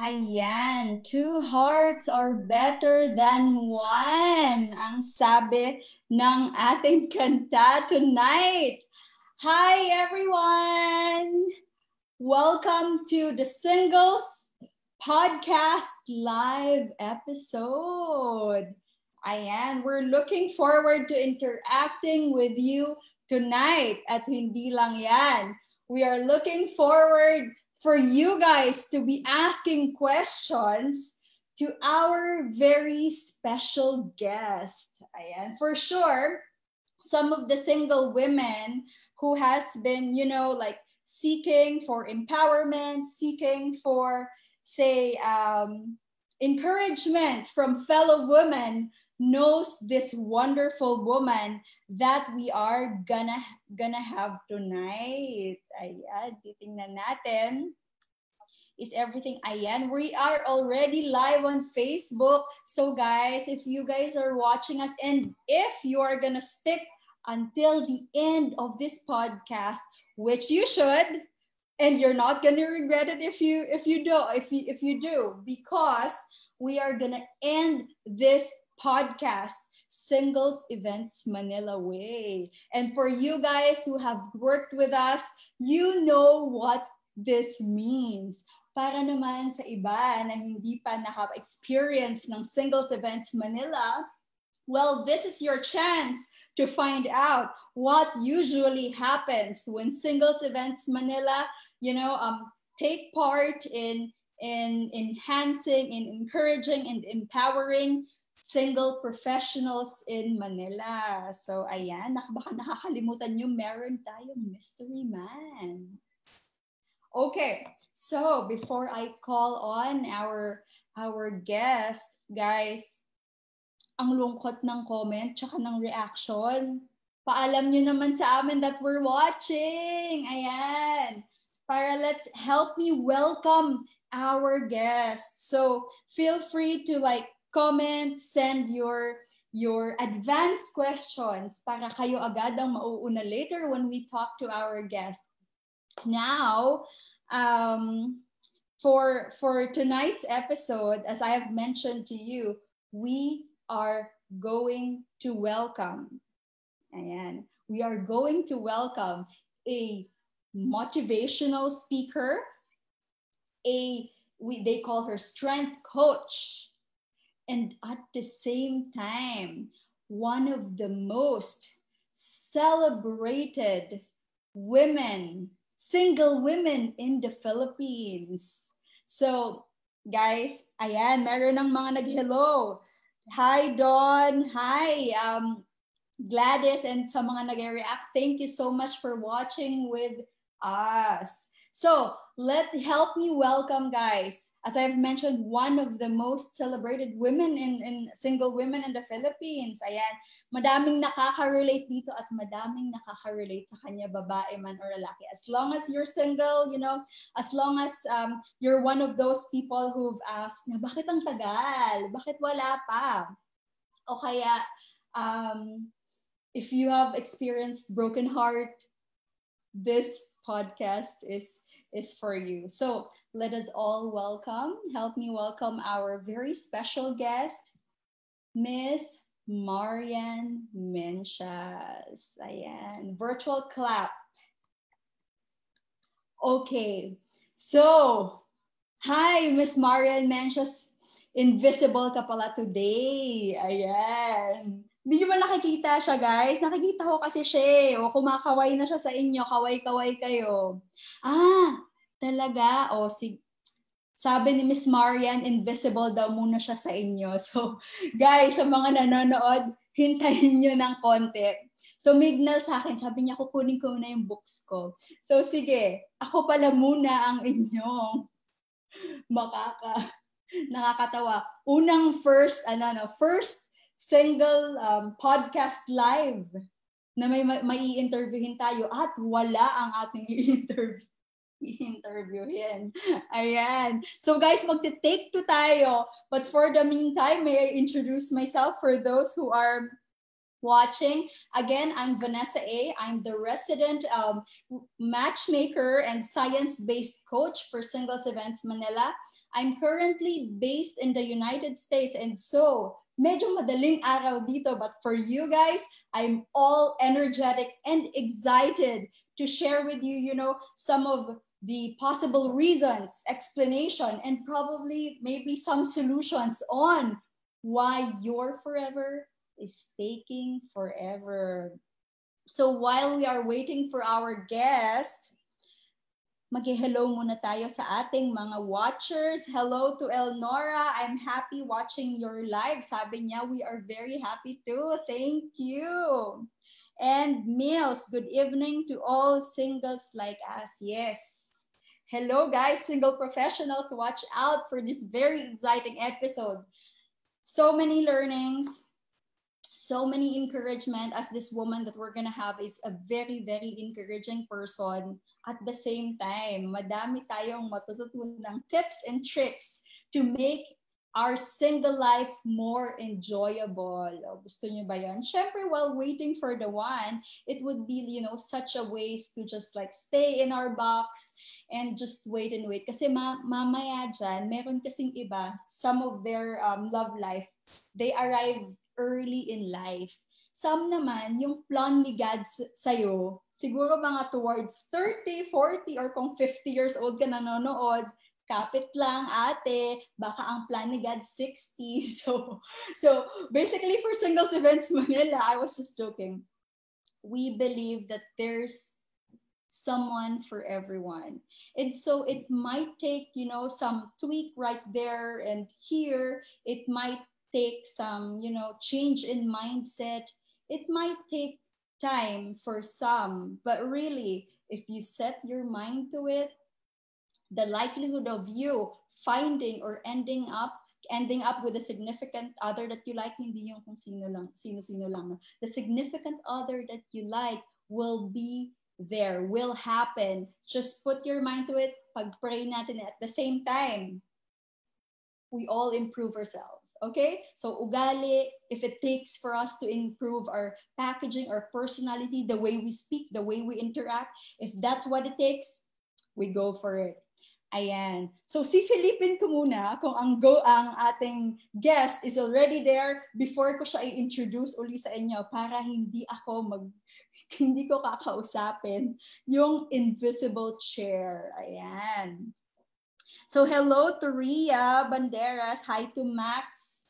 Ayan, two hearts are better than one, ang sabi ng ating kanta tonight. Hi everyone! Welcome to the Singles Podcast live episode. Ayan, we're looking forward to interacting with you tonight at Hindi Lang Yan. We are looking forward for you guys to be asking questions to our very special guest. Ayan, for sure, some of the single women who has been, like seeking for empowerment, seeking for, say, encouragement from fellow women knows this wonderful woman that we are gonna have tonight. Ayan, titingnan natin. Is everything ayan? We are already live on Facebook. So guys, if you guys are watching us and if you are gonna stick until the end of this podcast, which you should, and you're not gonna regret it if you do, because we are gonna end this podcast Singles Events Manila way. And for you guys who have worked with us, you know what this means. para naman sa iba na hindi pa naka-experience ng Singles Events Manila, well, this is your chance to find out what usually happens when Singles Events Manila, take part in enhancing, in encouraging, and empowering single professionals in Manila. So, ayan, baka nakakalimutan nyo, meron tayong mystery man. Okay, so before I call on our guest, guys, ang lungkot ng comment tsaka ng reaction. Paalam nyo naman sa amin that we're watching. Ayan. Para let's help me welcome our guest. So feel free to comment, send your advanced questions para kayo agad ang mauuna later when we talk to our guest. Now, for tonight's episode, as I have mentioned to you, we are going to welcome, we are going to welcome a motivational speaker, they call her strength coach, and at the same time, one of the most celebrated single women in the Philippines. So, guys, ayan, meron ng mga nag-hello. Hi, Dawn. Hi, Gladys, and sa mga nag-react, thank you so much for watching with us. So, help me welcome, guys. As I've mentioned, one of the most celebrated women in single women in the Philippines. Ayan, madaming nakaka-relate dito at madaming nakaka-relate sa kanya, babae man or lalaki. As long as you're single, as long as you're one of those people who've asked, bakit ang tagal? Bakit wala pa? O kaya, if you have experienced broken heart, this podcast is for you. So let us all help me welcome our very special guest, Miss Marian Mencias. Ayan, virtual clap. Okay, so hi, Miss Marian Mencias. Invisible ka pala today. Ayan. Hindi nyo ba nakikita siya, guys? Nakikita ko kasi siya. O kumakaway na siya sa inyo. Kaway-kaway kayo. Talaga? Sabi ni Miss Marian, invisible daw muna siya sa inyo. So, guys, sa mga nanonood, hintayin nyo ng konti. So, Mignal sa akin, sabi niya, kukunin ko na yung books ko. So, sige, ako pala muna ang inyong nakakatawa. Unang first single podcast live na may i-interviewin tayo at wala ang ating i-interviewin. Ayan. So guys, magte-take two tayo. But for the meantime, may I introduce myself for those who are watching. Again, I'm Vanessa A. I'm the resident matchmaker and science-based coach for Singles Events Manila. I'm currently based in the United States, and so medyo madaling araw dito, but for you guys, I'm all energetic and excited to share with you, some of the possible reasons, explanation, and probably maybe some solutions on why your forever is taking forever. So while we are waiting for our guest, mag-hello muna tayo sa ating mga watchers. Hello to Elnora. I'm happy watching your live. Sabi niya, we are very happy too. Thank you. And Mills, good evening to all singles like us. Yes. Hello guys, single professionals. Watch out for this very exciting episode. So many learnings, so many encouragement, as this woman that we're gonna have is a very, very encouraging person. At the same time, madami tayong matututunan ng tips and tricks to make our single life more enjoyable. Gusto niyo ba yan? Syempre, while waiting for the one, it would be, such a waste to just stay in our box and just wait and wait. Kasi mamaya dyan, meron kasing iba, some of their love life, they arrive early in life. Some naman, yung plan ni God sa'yo, siguro mga towards 30, 40, or kung 50 years old ka nanonood, kapit lang, ate, baka ang plan ni God 60. So basically for Singles Events Manila, I was just joking. We believe that there's someone for everyone. And so it might take, some tweak right there and here. It might take some, change in mindset. It might take time for some, but really, if you set your mind to it, the likelihood of you finding or ending up with a significant other that you like, hindi yung kung sino lang. The significant other that you like will be there, will happen. Just put your mind to it, pag-pray natin at the same time, we all improve ourselves. Okay? So ugali, if it takes for us to improve our packaging, our personality, the way we speak, the way we interact, if that's what it takes, we go for it. Ayan. So sisilipin ko muna kung ang ating guest is already there before ko siya i-introduce uli sa inyo para hindi ko kakausapin yung invisible chair. Ayan. So hello to Ria Banderas. Hi to Max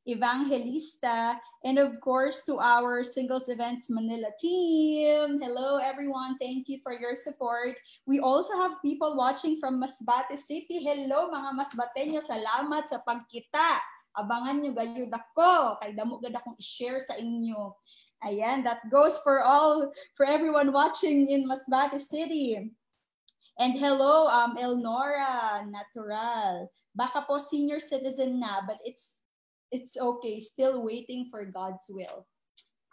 Evangelista, and of course to our Singles Events Manila team. Hello everyone, thank you for your support. We also have people watching from Masbate City. Hello mga Masbateño, salamat sa pagkita. Abangan nyo gayud ako, kay damo gad akong i-share sa inyo. Ayan, that goes for everyone watching in Masbate City. And hello, Elnora Natural. Baka po senior citizen na, but it's okay. Still waiting for God's will.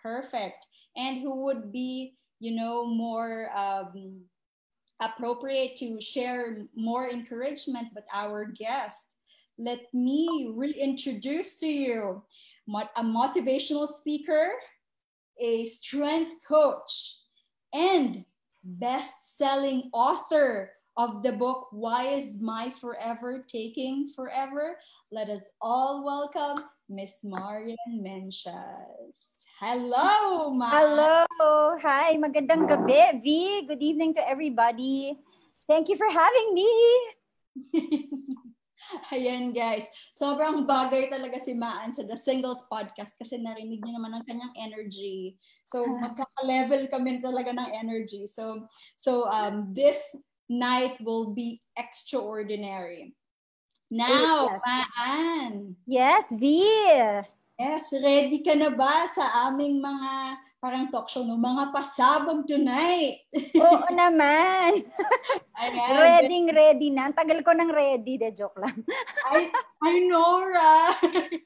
Perfect. And who would be, more appropriate to share more encouragement, but our guest. Let me reintroduce to you a motivational speaker, a strength coach, and best-selling author of the book, Why Is My Forever Taking Forever? Let us all welcome Miss Marian Mencias. Hello, Ma. Hello. Hi, magandang gabi, V. Good evening to everybody. Thank you for having me. Ayan guys, sobrang bagay talaga si Maan sa The Singles Podcast kasi narinig niyo naman ang kanyang energy. So magkaka-level kami talaga ng energy. So this night will be extraordinary. Now, yes. Maan. Yes, V. Yes, ready ka na ba sa aming mga parang talk show, mga pasabog tonight? Oo naman. Ayan. Ready na. Ang tagal ko nang ready. Joke lang. I know, right?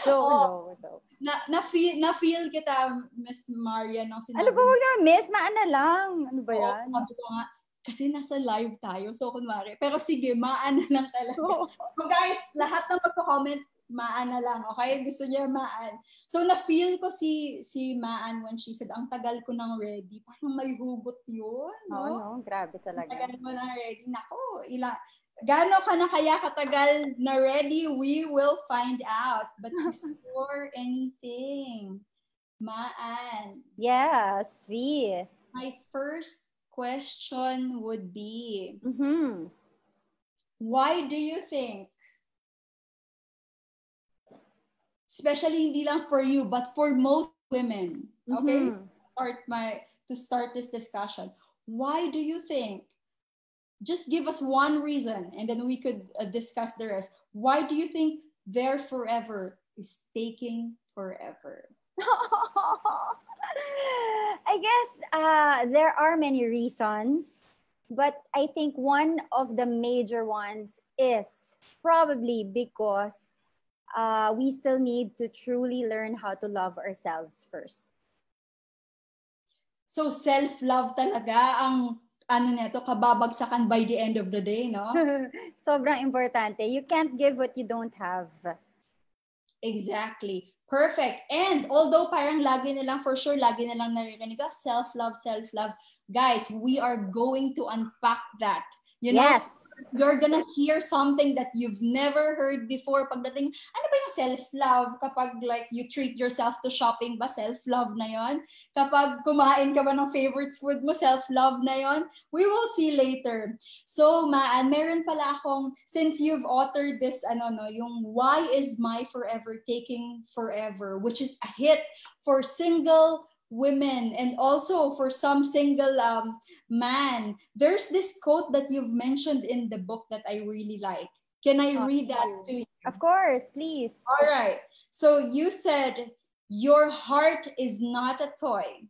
Joke. Na-feel kita, Miss Maria, nung sinabi. Ano ba, wag na, Miss? Maana lang. Ano ba yan? Sabi ko nga, kasi nasa live tayo. So, kunwari. Pero sige, maana lang talaga. So guys, lahat ng magko-comment, Maan na lang, okay? Gusto niya Maan. So, na-feel ko si Maan when she said, ang tagal ko nang ready. Parang may hugot yun, no? Oo, no? Grabe talaga. Ang tagal mo nang ready. Naku, gano'n ka na kaya katagal na ready? We will find out. But before anything, Maan. Yes, V. My first question would be, why do you think, especially hindi lang for you, but for most women, okay? To start this discussion, why do you think, just give us one reason and then we could discuss the rest. Why do you think their forever is taking forever? I guess there are many reasons, but I think one of the major ones is probably because we still need to truly learn how to love ourselves first. So self-love talaga ang kababagsakan by the end of the day, no? Sobrang importante. You can't give what you don't have. Exactly. Perfect. And although parang lagi nilang naririnig, self-love. Guys, we are going to unpack that. You know? Yes. You're gonna hear something that you've never heard before. Pagdating, ano ba yung self-love kapag like you treat yourself to shopping ba, self-love na yon? Kapag kumain ka ba ng favorite food mo, self-love na yon? We will see later. So, Maan, meron pala akong, since you've authored this, yung Why is My Forever Taking Forever, which is a hit for single women and also for some single man. There's this quote that you've mentioned in the book that I really like. Can I read that to you? Of course, please. All right. So you said, your heart is not a toy,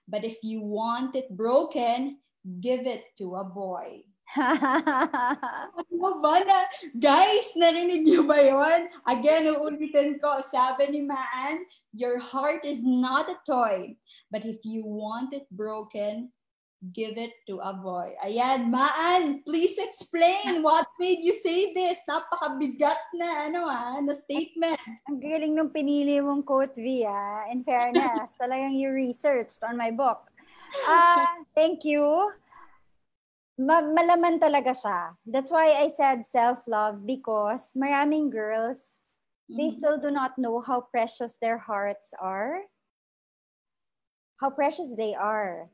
but if you want it broken, give it to a boy. Ano ba na? Guys, narinig niyo ba yun? Again, uulitin ko, sabi ni Maan, your heart is not a toy, but if you want it broken, give it to a boy. Ayan, Maan, please explain what made you say this. Napakabigat na statement. Ang galing nung pinili mong quote, V, in fairness. Talagang you researched on my book. Thank you. Malaman talaga siya. That's why I said self-love, because maraming girls, they still do not know how precious their hearts are. How precious they are.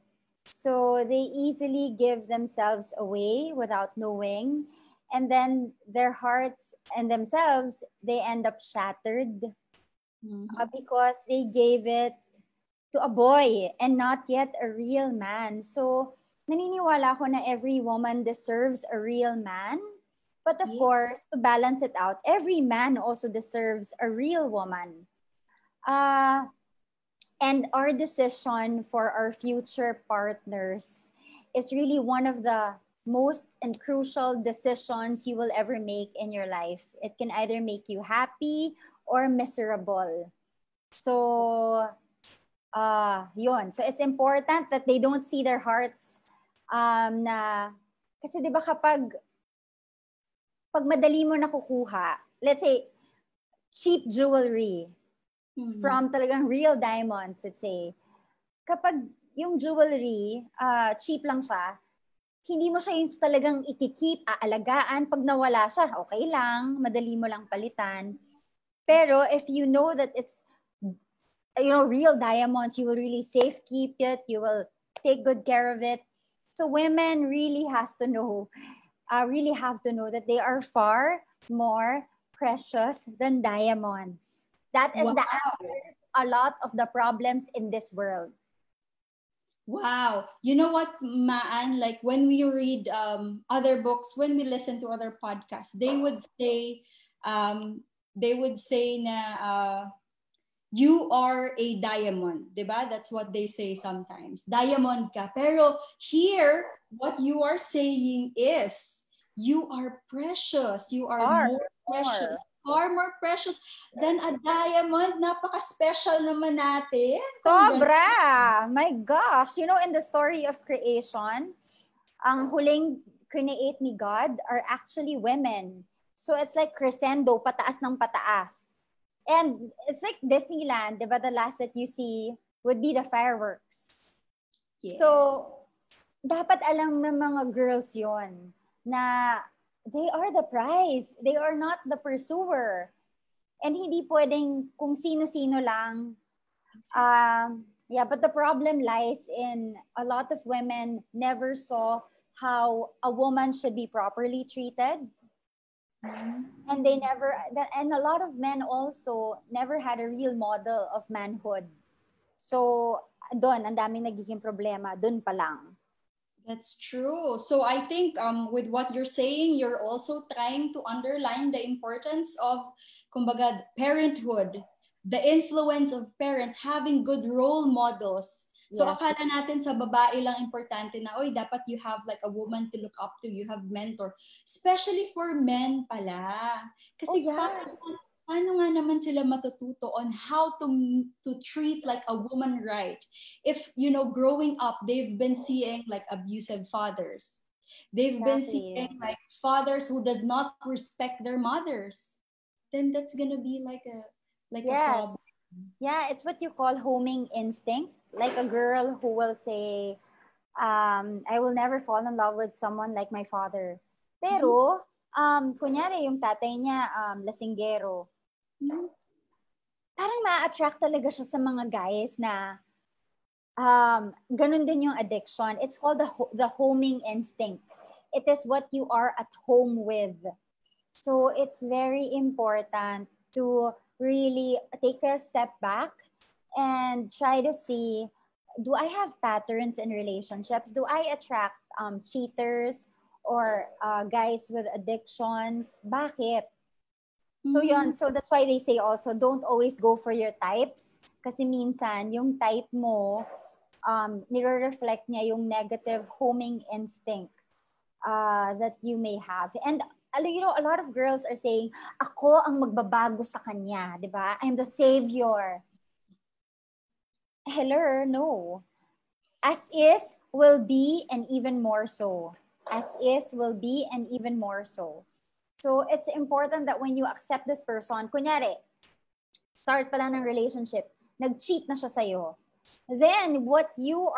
So they easily give themselves away without knowing. And then their hearts and themselves, they end up shattered because they gave it to a boy and not yet a real man. So naniniwala ako na every woman deserves a real man. But of course, to balance it out, every man also deserves a real woman. And our decision for our future partners is really one of the most and crucial decisions you will ever make in your life. It can either make you happy or miserable. So, yun. So, it's important that they don't see their hearts kasi di ba kapag madali mo nakukuha, let's say, cheap jewelry, from talagang real diamonds, let's say, kapag yung jewelry, cheap lang siya, hindi mo siya yung talagang ikikip, aalagaan. Pag nawala siya, okay lang, madali mo lang palitan. Pero if you know that it's, real diamonds, you will really safe keep it, you will take good care of it. So women really have to know that they are far more precious than diamonds. That is the answer to a lot of the problems in this world. Wow. You know what, Maan, like when we read other books, when we listen to other podcasts, they would say na you are a diamond, diba? That's what they say sometimes. Diamond ka. Pero here, what you are saying is, you are precious. You are more precious. Far more precious than a diamond. Napaka-special naman natin. Sobra! My gosh! In the story of creation, ang huling create ni God are actually women. So it's like crescendo, pataas ng pataas. And it's like Disneyland, diba? The last that you see would be the fireworks. Yeah. So, dapat alam ng mga girls yon na they are the prize. They are not the pursuer. And hindi pwedeng kung sino-sino lang. But the problem lies in a lot of women never saw how a woman should be properly treated. And and a lot of men also never had a real model of manhood. So, doon, ang daming nagiging problema. Doon pa lang. That's true. So I think with what you're saying, you're also trying to underline the importance of, kumbaga, parenthood, the influence of parents, having good role models. So akala natin sa babae lang importante na, dapat you have like a woman to look up to, you have mentor. Especially for men pala. Kasi paano nga naman sila matututo on how to treat like a woman right? If, growing up, they've been seeing like abusive fathers. They've been seeing like fathers who does not respect their mothers. Then that's gonna be like a problem. Yeah, it's what you call homing instinct. Like a girl who will say, I will never fall in love with someone like my father. Pero, kunyari yung tatay niya, lasinggero. parang ma-attract talaga siya sa mga guys na ganun din yung addiction. It's called the homing instinct. It is what you are at home with. So it's very important to really take a step back and try to see, do I have patterns in relationships? Do I attract cheaters or guys with addictions? Bakit? So yun, so that's why they say also, don't always go for your types. Kasi minsan, yung type mo, nire-reflect niya yung negative homing instinct that you may have. And you know, a lot of girls are saying, ako ang magbabago sa kanya, di ba? I'm the savior. Hello, no. As is will be and even more so. As is will be and even more so. So it's important that when you accept this person, kunyari, start pa lang ng relationship, nag-cheat na siya sa'yo. Then what you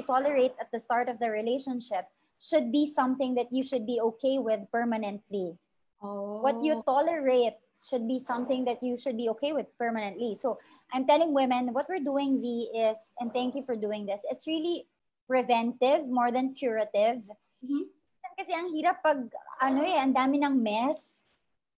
tolerate at the start of the relationship should be something that you should be okay with permanently. Oh. What you tolerate should be something that you should be okay with permanently. So I'm telling women, what we're doing, V, is, and thank you for doing this, it's really preventive more than curative. Kasi ang hirap pag, ang dami ng mess.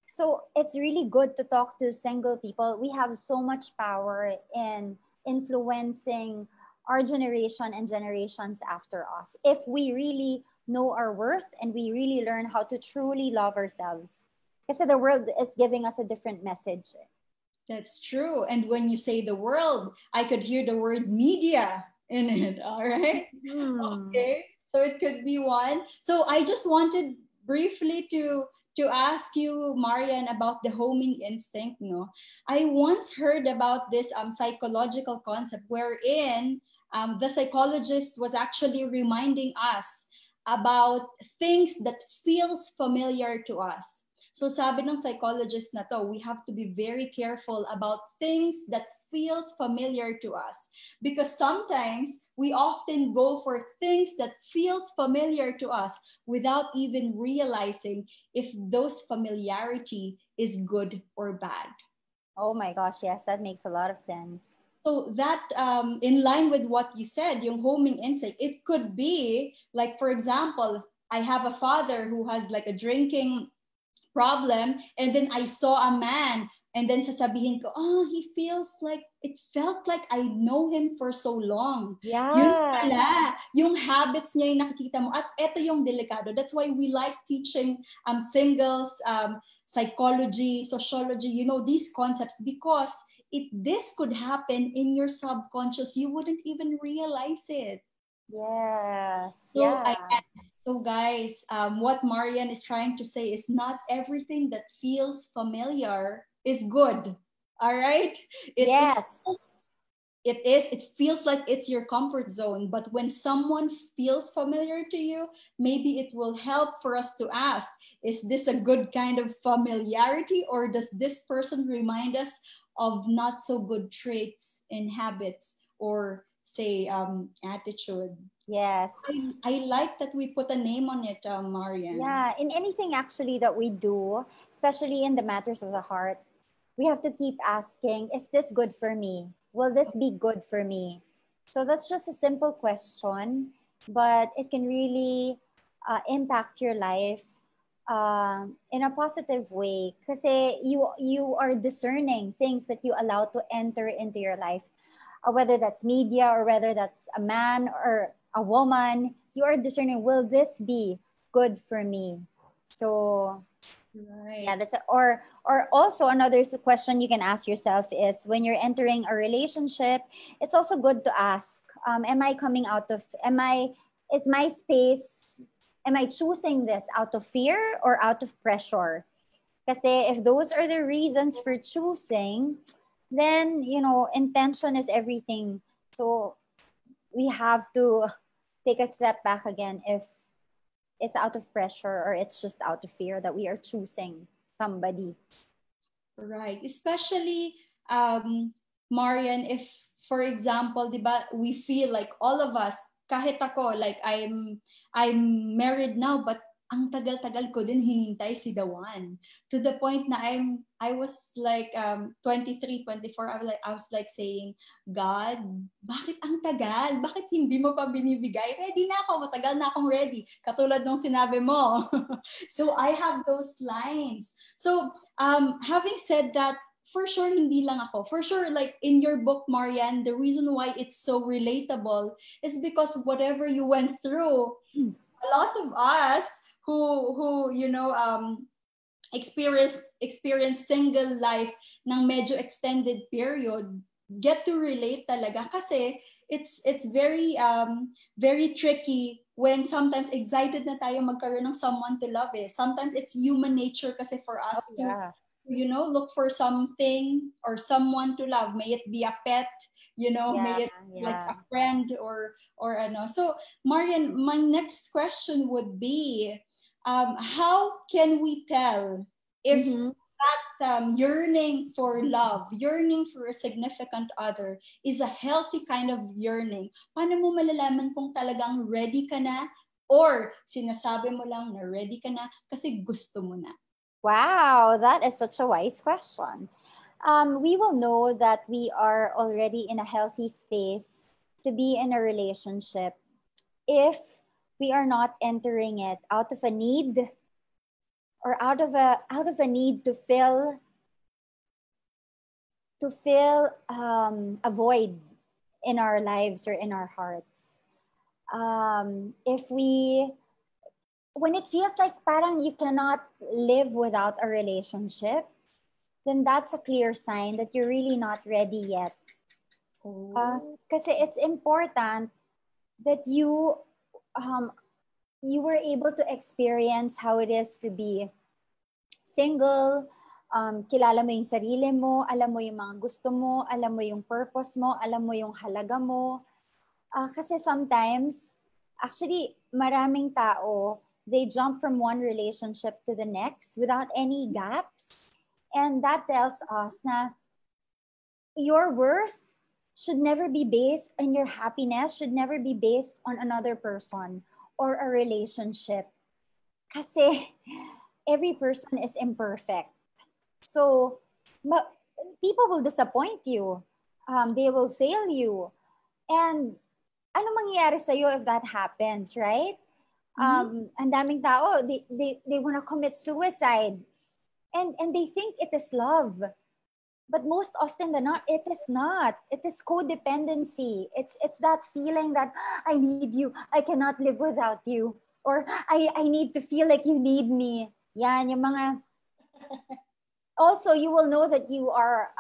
So it's really good to talk to single people. We have so much power in influencing our generation and generations after us if we really know our worth and we really learn how to truly love ourselves. Kasi the world is giving us a different message. That's true. And when you say the world, I could hear the word media in it. All right. Okay. So it could be one. So I just wanted briefly to ask you, Marian, about the homing instinct. No, I once heard about this psychological concept wherein the psychologist was actually reminding us about things that feels familiar to us. So sabi ng psychologist na to, we have to be very careful about things that feels familiar to us. Because sometimes we often go for things that feels familiar to us without even realizing if those familiarity is good or bad. Oh my gosh, yes, that makes a lot of sense. So that in line with what you said, yung homing instinct, it could be like, for example, I have a father who has like a drinking problem, and then I saw a man, and then sasabihin ko, he feels like, it felt like I know him for so long. Yeah. Yun pala, yung habits niya yung nakikita mo. At eto yung delikado. That's why we like teaching singles, psychology, sociology, you know, these concepts, because if this could happen in your subconscious, you wouldn't even realize it. Yes. So, yeah. So guys, what Marian is trying to say is not everything that feels familiar is good. All right? Yes. It feels like it's your comfort zone, but when someone feels familiar to you, maybe it will help for us to ask, is this a good kind of familiarity, or does this person remind us of not so good traits and habits, or say attitude? Yes. I like that we put a name on it, Marian. Yeah, in anything actually that we do, especially in the matters of the heart, we have to keep asking, is this good for me? Will this be good for me? So that's just a simple question, but it can really impact your life in a positive way. Kasi you are discerning things that you allow to enter into your life, whether that's media or whether that's a man or a woman. You are discerning, will this be good for me? So right. Yeah, that's or also another question you can ask yourself is, when you're entering a relationship, it's also good to ask, am I choosing this out of fear or out of pressure? Kasi if those are the reasons for choosing, then, intention is everything. So we have to take a step back again if it's out of pressure or it's just out of fear that we are choosing somebody. Right. Especially, Marian, if, for example, diba, we feel like all of us, kahit ako, like I'm married now, but ang tagal-tagal ko din hinintay si the one. To the point na I was like 23, 24, I was like saying, God, bakit ang tagal? Bakit hindi mo pa binibigay? Ready na ako, matagal na akong ready. Katulad nung sinabi mo. So I have those lines. So having said that, for sure, hindi lang ako. For sure, like in your book, Marian, the reason why it's so relatable is because whatever you went through, a lot of us who experience single life ng medyo extended period get to relate talaga kasi it's very tricky when sometimes excited na tayo magkaroon ng someone to love eh. Sometimes it's human nature kasi for us to look for something or someone to love. May it be a pet, may it be like a friend or ano. So, Marian, my next question would be, how can we tell if that yearning for love, yearning for a significant other is a healthy kind of yearning? Paano mo malalaman kung talagang ready ka na or sinasabi mo lang na ready ka na kasi gusto mo na? Wow, that is such a wise question. We will know that we are already in a healthy space to be in a relationship if we are not entering it out of a need or out of a need to fill a void in our lives or in our hearts. When it feels like parang you cannot live without a relationship, then that's a clear sign that you're really not ready yet. Kasi it's important that you were able to experience how it is to be single, kilala mo yung sarili mo, alam mo yung mga gusto mo, alam mo yung purpose mo, alam mo yung halaga mo. Kasi sometimes, actually, maraming tao, they jump from one relationship to the next without any gaps. And that tells us na your worth should never be based on your happiness, should never be based on another person or a relationship. Kasi every person is imperfect. So, people will disappoint you. They will fail you. And ano mangyayari sa'yo if that happens, right? Ang daming tao, they want to commit suicide. And they think it is love. But most often than not, it is not. It is codependency. It's that feeling that I need you. I cannot live without you. Or I need to feel like you need me. Yan, yung mga... Also, you will know that you are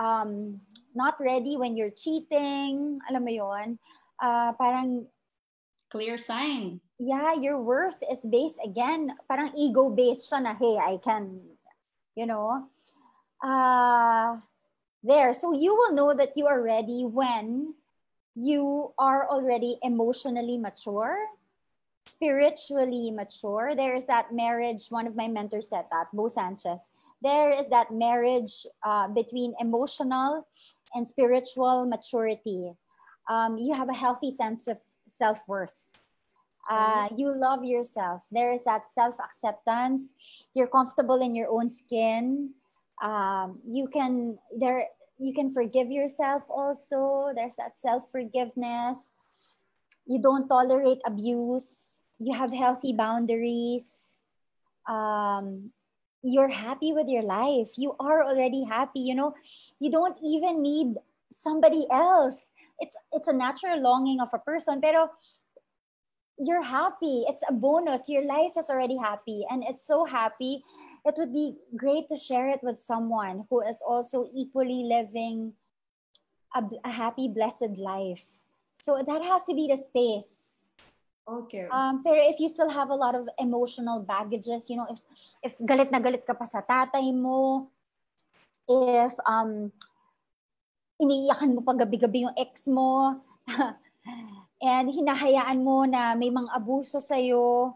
not ready when you're cheating. Alam mo yun? Parang... Clear sign. Yeah, your worth is based, again, parang ego-based siya na, hey, I can, there. So you will know that you are ready when you are already emotionally mature, spiritually mature. There is that marriage, one of my mentors said that, Bo Sanchez. There is that marriage between emotional and spiritual maturity. You have a healthy sense of self-worth. You love yourself. There is that self-acceptance. You're comfortable in your own skin. You can forgive yourself also. There's that self-forgiveness. You don't tolerate abuse. You have healthy boundaries. You're happy with your life. You are already happy. You don't even need somebody else. It's a natural longing of a person, pero you're happy. It's a bonus. Your life is already happy, and it's so happy. It would be great to share it with someone who is also equally living a happy, blessed life. So that has to be the space. Okay. Pero if you still have a lot of emotional baggages, if galit na galit ka pa sa tatay mo, if iniiyakan mo pa gabi-gabi yung ex mo, and hinahayaan mo na may mga abuso sa'yo,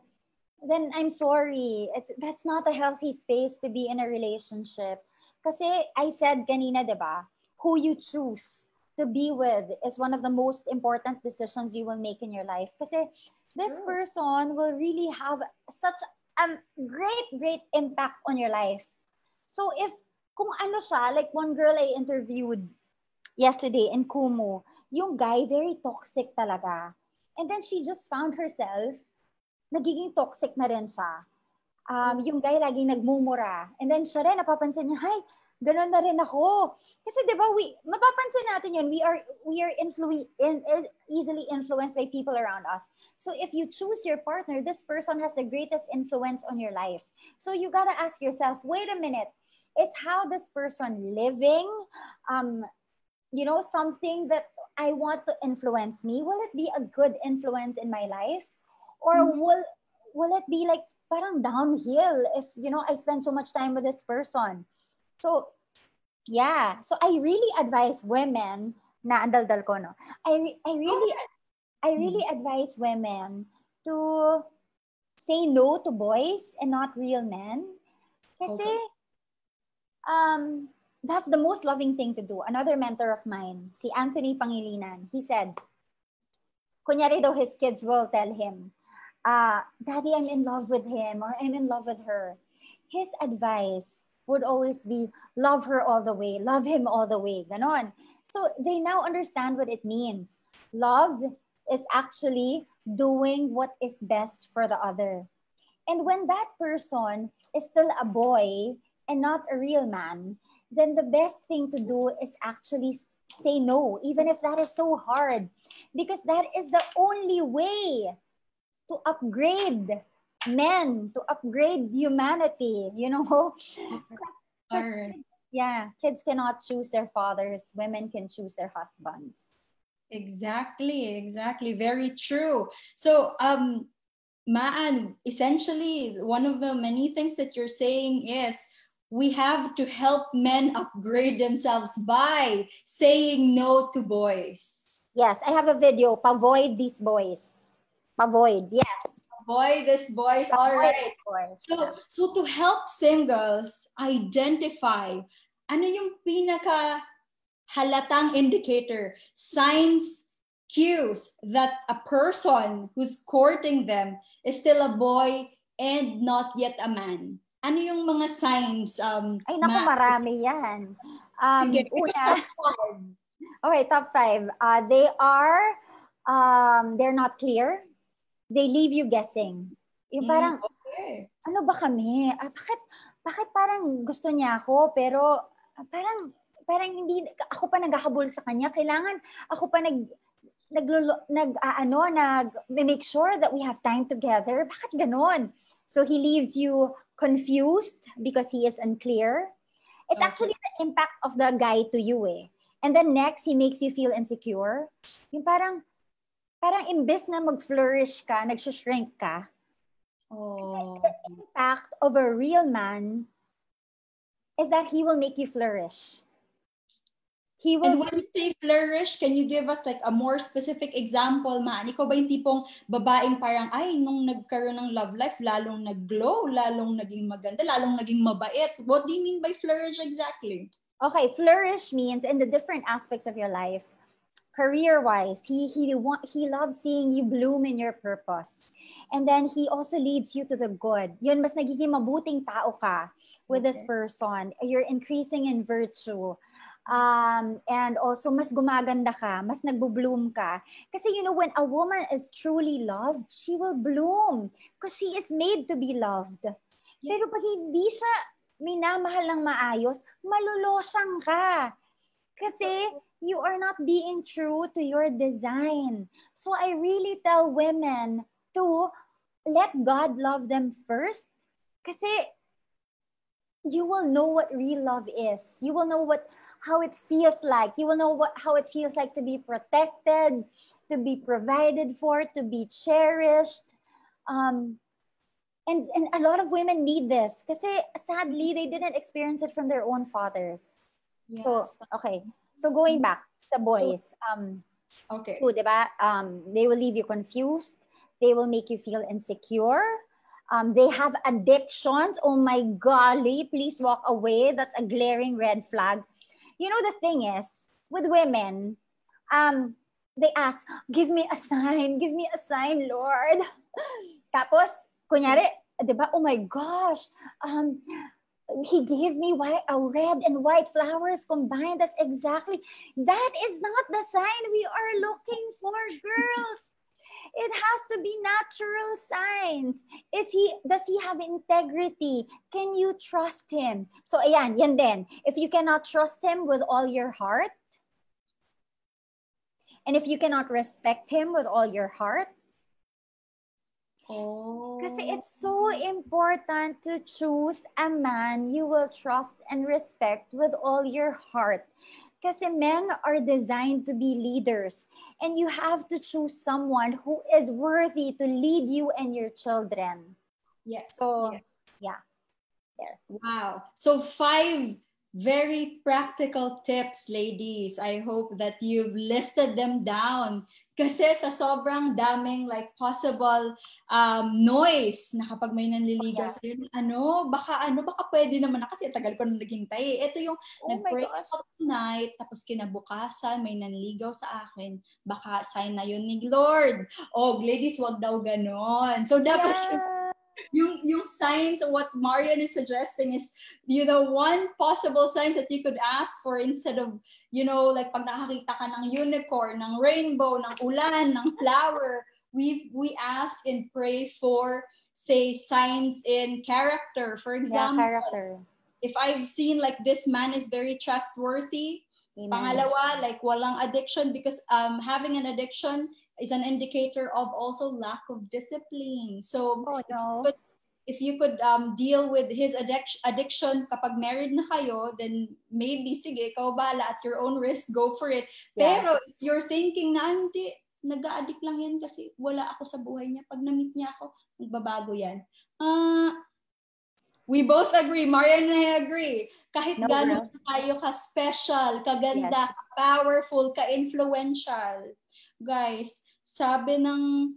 then I'm sorry. That's not a healthy space to be in a relationship. Kasi I said kanina, diba, who you choose to be with is one of the most important decisions you will make in your life. Kasi this person will really have such great impact on your life. So if kung ano siya, like one girl I interviewed yesterday in Kumu, yung guy very toxic talaga. And then she just found herself nagiging toxic na rin siya. Yung guy laging nagmumura. And then siya rin, napapansin niya, "Hay, ganun na rin ako." Kasi 'di ba, mapapansin natin yun, we are easily influenced by people around us. So if you choose your partner, this person has the greatest influence on your life. So you gotta ask yourself, wait a minute, is how this person living, something that I want to influence me? Will it be a good influence in my life? Or will it be like parang downhill if, I spend so much time with this person? So, yeah. So I really advise women na andal-dal ko, no? I really advise women to say no to boys and not real men. Kasi, that's the most loving thing to do. Another mentor of mine, si Anthony Pangilinan, he said, kunyari daw his kids will tell him, "Daddy, I'm in love with him," or "I'm in love with her." His advice would always be, "Love her all the way, love him all the way." Ganon. So they now understand what it means. Love is actually doing what is best for the other. And when that person is still a boy and not a real man, then the best thing to do is actually say no, even if that is so hard, because that is the only way to upgrade men, to upgrade humanity, Kids cannot choose their fathers. Women can choose their husbands. Exactly. Very true. So, Maan, essentially, one of the many things that you're saying is we have to help men upgrade themselves by saying no to boys. Yes, I have a video. Pavoid these boys. Pavoid, yes. Avoid these boys. All right. So to help singles identify ano yung pinaka halatang indicator, signs, cues that a person who's courting them is still a boy and not yet a man. Ano yung mga signs? Ay, naku, marami yan. Una, okay, top 5. They're not clear. They leave you guessing. Yung parang, ano ba kami? Bakit parang gusto niya ako, pero parang hindi, ako pa naghahabol sa kanya. Kailangan ako pa make sure that we have time together. Bakit ganon? So he leaves you confused because he is unclear. It's actually the impact of the guy to you eh. And then next, he makes you feel insecure. Yung parang imbes na mag-flourish ka, nag-shrink ka. The impact of a real man is that he will make you flourish. And when you say flourish, can you give us like a more specific example, Maan? Ikaw ba yung tipong babaeng parang, ay, nung nagkaroon ng love life, lalong nag-glow, lalong naging maganda, lalong naging mabait? What do you mean by flourish exactly? Okay, flourish means in the different aspects of your life, career-wise, he loves seeing you bloom in your purpose. And then he also leads you to the good. Yun, mas nagiging mabuting tao ka with this person. You're increasing in virtue. And also mas gumaganda ka, mas nagbo-bloom ka. Kasi when a woman is truly loved, she will bloom because she is made to be loved. Pero pag hindi siya minamahal ng maayos, malulosyang ka. Kasi you are not being true to your design. So I really tell women to let God love them first. Kasi you will know what real love is. You will know how it feels like. You will know how it feels like to be protected, to be provided for, to be cherished. And a lot of women need this kasi sadly, they didn't experience it from their own fathers. Yes. So, okay. So going back sa boys. So, diba? They will leave you confused. They will make you feel insecure. They have addictions. Oh my golly, please walk away. That's a glaring red flag. The thing is, with women, they ask, give me a sign, Lord. Tapos, kunyari, diba? Oh my gosh. He gave me red and white flowers combined. That is not the sign we are looking for, girls. It has to be natural signs. Does he have integrity? Can you trust him? So ayan, yan din. If you cannot trust him with all your heart, and if you cannot respect him with all your heart, kasi it's so important to choose a man you will trust and respect with all your heart. Kasi men are designed to be leaders. And you have to choose someone who is worthy to lead you and your children. Yes. So, yeah. There. Wow. So 5 very practical tips, ladies. I hope that you've listed them down. Kasi sa sobrang daming like possible noise na kapag may nanliligaw sa'yo, baka pwede naman na kasi tagal ko nang naghintay. Ito yung nag-pray ako tonight, tapos kinabukasan may nanligaw sa akin. Baka sign na yun ni Lord. Oh, ladies, wag daw ganon. So dapat yung signs, what Marian is suggesting is, one possible signs that you could ask for instead of, like pag nakakita ka ng unicorn, ng rainbow, ng ulan, ng flower, we ask and pray for, say, signs in character. For example, character. If I've seen like this man is very trustworthy, pangalawa, like walang addiction, because having an addiction is an indicator of also lack of discipline. So if you could deal with his addiction kapag married na kayo, then maybe, sige, ikaw bala, at your own risk, go for it. Yeah. Pero if you're thinking na, hindi, nag-a-addict lang yan kasi wala ako sa buhay niya. Pag na-meet niya ako, magbabago yan. We both agree. Marian and I agree. Kahit gano'n tayo ka-special, kaganda, ka-powerful, ka-influential. Guys, sabi ng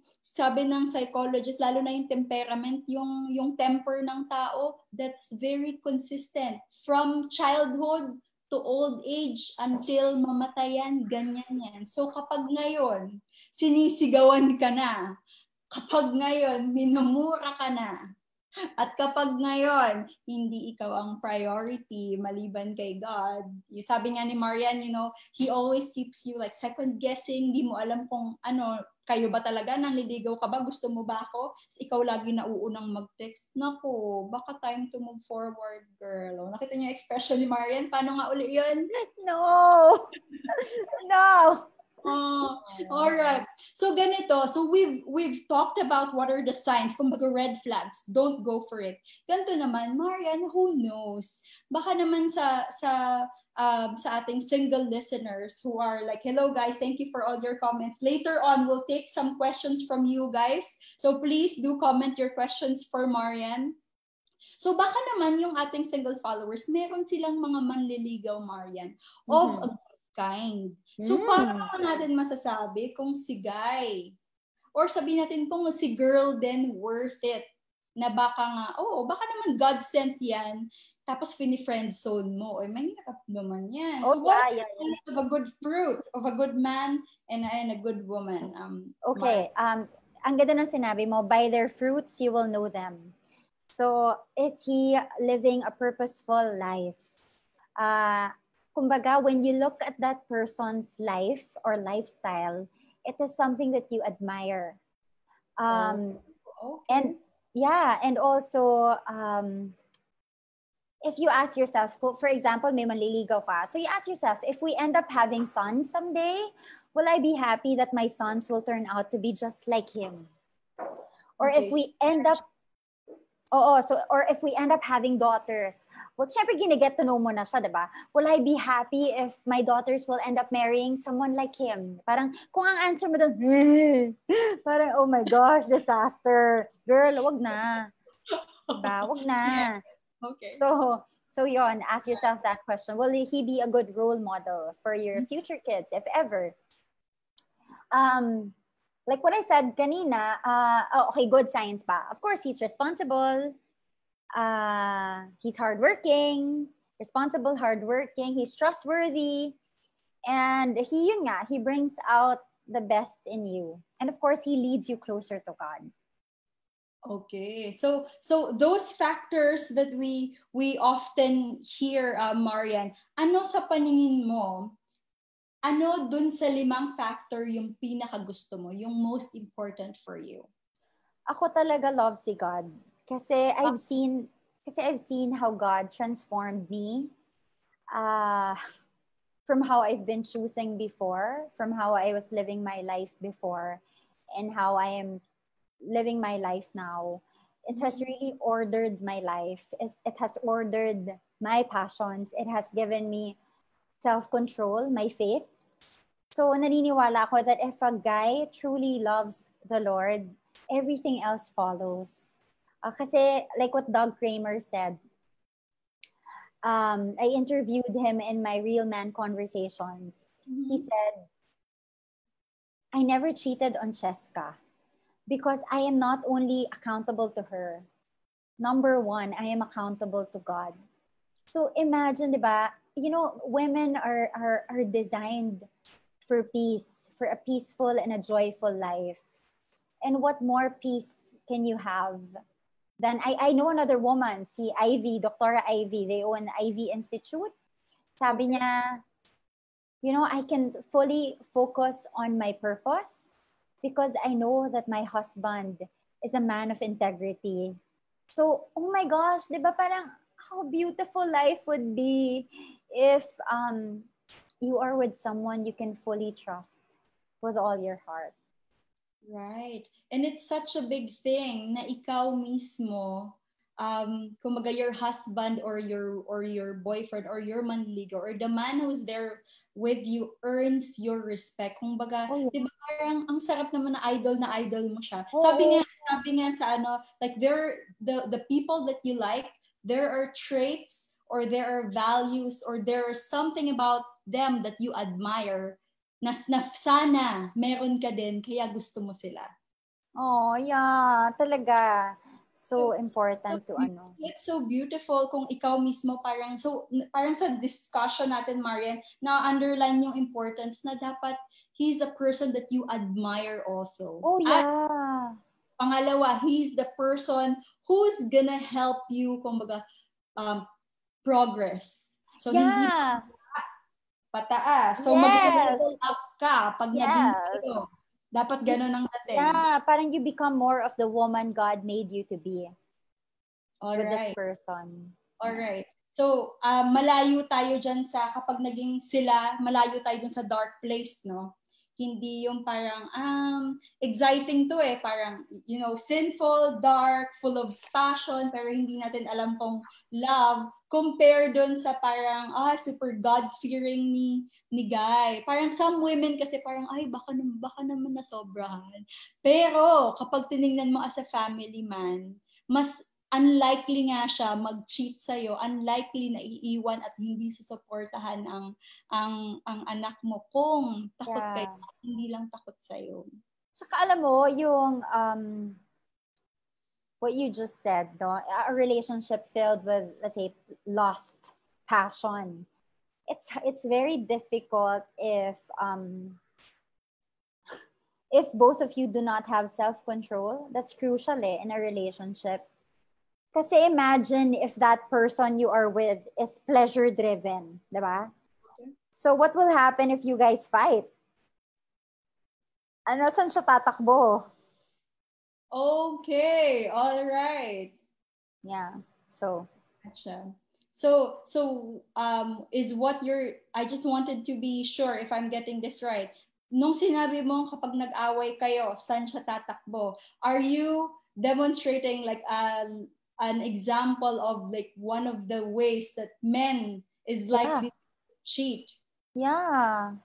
psychologist, lalo na yung temperament, yung temper ng tao, that's very consistent. From childhood to old age until mamatayan, ganyan yan. So kapag ngayon, sinisigawan ka na, kapag ngayon, minumura ka na, at kapag ngayon, hindi ikaw ang priority maliban kay God. Sabi nga ni Marian, He always keeps you like second guessing. Di mo alam kung kayo ba talaga, nanliligaw ka ba? Gusto mo ba ako? Ikaw lagi nauunang mag-text. Naku, baka time to move forward, girl. Nakita niyo yung expression ni Marian? Paano nga uli yun? No! No! All right. So ganito. So we've talked about what are the signs, kumbaga red flags. Don't go for it. Ganito naman, Marian, who knows? Baka naman sa ating single listeners who are like, hello guys, thank you for all your comments. Later on, we'll take some questions from you guys. So please do comment your questions for Marian. So baka naman yung ating single followers, meron silang mga manliligaw, Marian, of a kind. So paano naman natin masasabi kung si guy or sabihin natin kung si girl then worth it, na baka nga, baka naman God sent yan, tapos fini-friend zone mo, mahirap naman yan. So what of a good fruit of a good man and a good woman? Okay, ang ganda ng sinabi mo, by their fruits you will know them. So is he living a purposeful life? Kumbaga, when you look at that person's life or lifestyle, it is something that you admire. And also, if you ask yourself, for example, may manliligaw ka. So you ask yourself, if we end up having sons someday, will I be happy that my sons will turn out to be just like him? Or if we end up or if we end up having daughters, well, syempre gine-get to know mo na siya, diba? Will I be happy if my daughters will end up marrying someone like him? Parang, kung ang answer mo doon, parang, oh my gosh, disaster. Girl, wag na. Diba? Wag na. Yeah. Okay. So yon, ask yourself that question. Will he be a good role model for your future kids, if ever? Like what I said kanina, okay, good signs pa. Of course, he's responsible. He's hardworking, responsible, hardworking. He's trustworthy. And he brings out the best in you. And of course, he leads you closer to God. Okay. So those factors that we often hear, Marian, ano sa paningin mo, ano dun sa 5 factor yung pinakagusto mo, yung most important for you? Ako talaga love si God. Kasi I've seen how God transformed me uh, from how I've been choosing before, from how I was living my life before, and how I am living my life now. It has really ordered my life. It has ordered my passions. It has given me self-control, my faith. So naniniwala ako that if a guy truly loves the Lord, everything else follows. Kasi like what Doug Kramer said, I interviewed him in my Real Man Conversations. He said, I never cheated on Cheska because I am not only accountable to her. Number one, I am accountable to God. So imagine, di ba, you know, women are designed for peace, for a peaceful and a joyful life. And what more peace can you have than I know another woman, si Ivy, Dr. Ivy, they own Ivy Institute. Sabi niya, you know, I can fully focus on my purpose because I know that my husband is a man of integrity. So, oh my gosh, di ba parang how beautiful life would be if you are with someone you can fully trust with all your heart. Right. And it's such a big thing na ikaw mismo, kumbaga your husband or your boyfriend or your manligaw or the man who's there with you earns your respect. Kumbaga, Oh, yeah. di ba parang ang sarap naman na idol mo siya. Oh, Sabi nga sa ano, like the people that you like, there are traits or there are values or there is something about them that you admire na sana meron ka din kaya gusto mo sila. oh, yeah, talaga. So important to ano. It's so beautiful kung ikaw mismo parang sa discussion natin, Marian, na underline yung importance na dapat he's a person that you admire also. Oh, At yeah. pangalawa, he's the person who's gonna help you kumbaga progress. So hindi Yeah. pataas. So Yes. mag-level up ka pag naging kayo. Dapat ganun ang dating. Yeah, parang you become more of the woman God made you to be. All with right. this person. All right. So, malayo tayo dyan sa kapag naging sila, malayo tayo dun sa dark place, no? Hindi yung parang, exciting to eh. Parang, you know, sinful, dark, full of passion, pero hindi natin alam kung love. Compare dun sa parang, super God-fearing ni Guy. Parang some women kasi parang, baka naman nasobrahan. Pero, kapag tinignan mo as a family man, mas unlikely nga siya mag-cheat sa'yo, unlikely na iiwan at hindi susuportahan ang anak mo kung takot kayo, hindi lang takot sa'yo. Tsaka alam mo, yung what you just said, no? A relationship filled with, let's say, lost passion. It's very difficult if both of you do not have self-control. That's crucial in a relationship. Kasi imagine if that person you are with is pleasure-driven, di ba? Okay. So what will happen if you guys fight? Ano, saan siya tatakbo? Okay, all right. Yeah, so. Gotcha. So is what I just wanted to be sure if I'm getting this right. Nung sinabi mo kapag nag-away kayo, saan siya tatakbo? Are you demonstrating like an example of like one of the ways that men is likely to cheat? Yeah.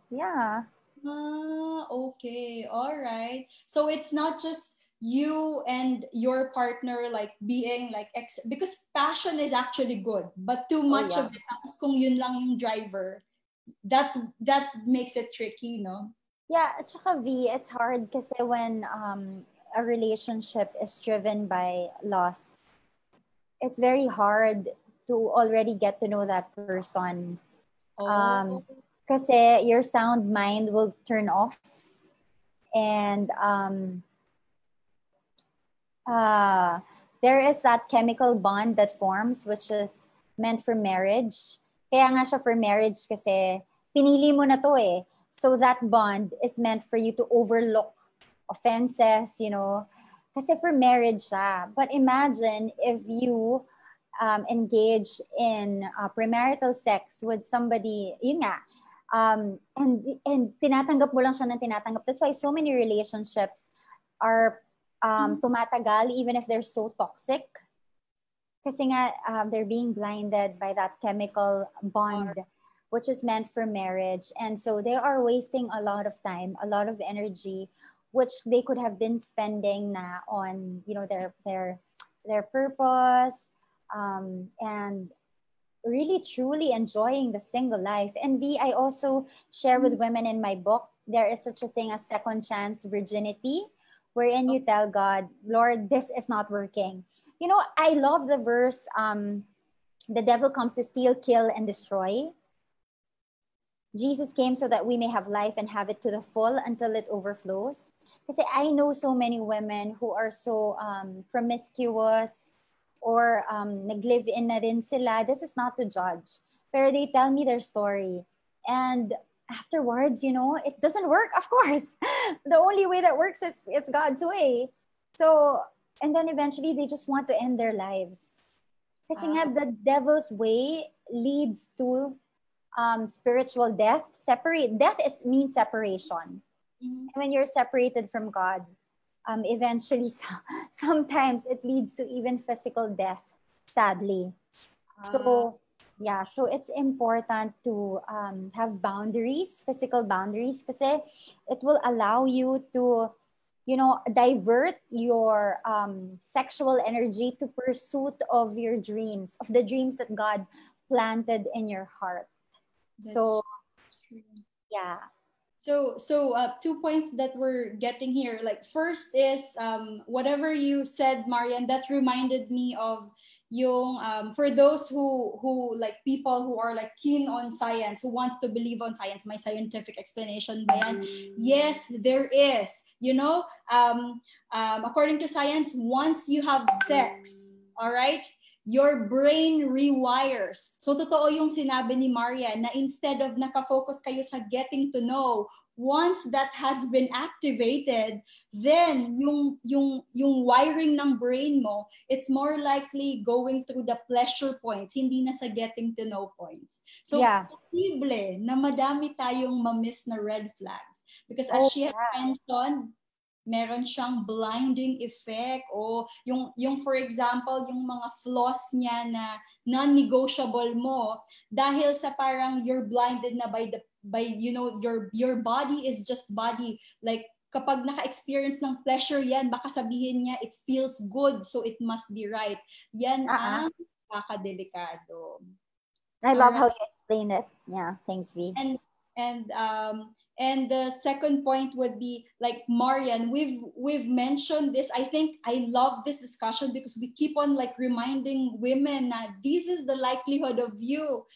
Okay. All right. So it's not just you and your partner like being like because passion is actually good, but too much of it, kung yun lang yung driver, that makes it tricky, no? Yeah, at saka V, it's hard kasi when a relationship is driven by lust, it's very hard to already get to know that person. Kasi your sound mind will turn off and there is that chemical bond that forms which is meant for marriage. Kaya nga siya for marriage kasi pinili mo na to eh. So that bond is meant for you to overlook offenses, you know. Kasi for marriage siya. But imagine if you engage in premarital sex with somebody, yun nga, and tinatanggap mo lang siya ng tinatanggap. That's why so many relationships are tumatagal even if they're so toxic. Kasi nga, they're being blinded by that chemical bond, which is meant for marriage. And so they are wasting a lot of time, a lot of energy, which they could have been spending na on, you know, their purpose, and really truly enjoying the single life. And I also share with women in my book, there is such a thing as second chance virginity, wherein you tell God, Lord, this is not working. You know, I love the verse, the devil comes to steal, kill, and destroy. Jesus came so that we may have life and have it to the full until it overflows. Kasi I know so many women who are so promiscuous or nag-live-in na rin sila. This is not to judge. Pero they tell me their story. And afterwards, you know, it doesn't work, of course. The only way that works is God's way. So, and then eventually they just want to end their lives. Kasi nga, the devil's way leads to spiritual death. Death means separation. And when you're separated from God, eventually sometimes it leads to even physical death, sadly. So yeah, so it's important to have boundaries, physical boundaries, kasi it will allow you to, you know, divert your sexual energy to pursuit of your dreams, of the dreams that God planted in your heart. So yeah. So 2 points that we're getting here. Like, first is whatever you said, Marian, that reminded me of yung for those who like people who are like keen on science, who wants to believe on science, my scientific explanation ba yan? Yes, there is. You know, according to science, once you have sex, all right, your brain rewires. So totoo yung sinabi ni Maria na instead of nakafocus kayo sa getting to know, once that has been activated, then yung wiring ng brain mo, it's more likely going through the pleasure points, hindi na sa getting to know points. So posible na madami tayong ma-miss na red flags because as she had mentioned, meron siyang blinding effect o yung for example yung mga flaws niya na non-negotiable mo dahil sa parang you're blinded na by you know your body is just body, like kapag naka-experience ng pleasure yan, baka sabihin niya it feels good so it must be right. Yan ang kakadelikado. I love how you explain it. Yeah, thanks V. And the second point would be, like Marian, we've mentioned this. I think I love this discussion because we keep on like reminding women that this is the likelihood of you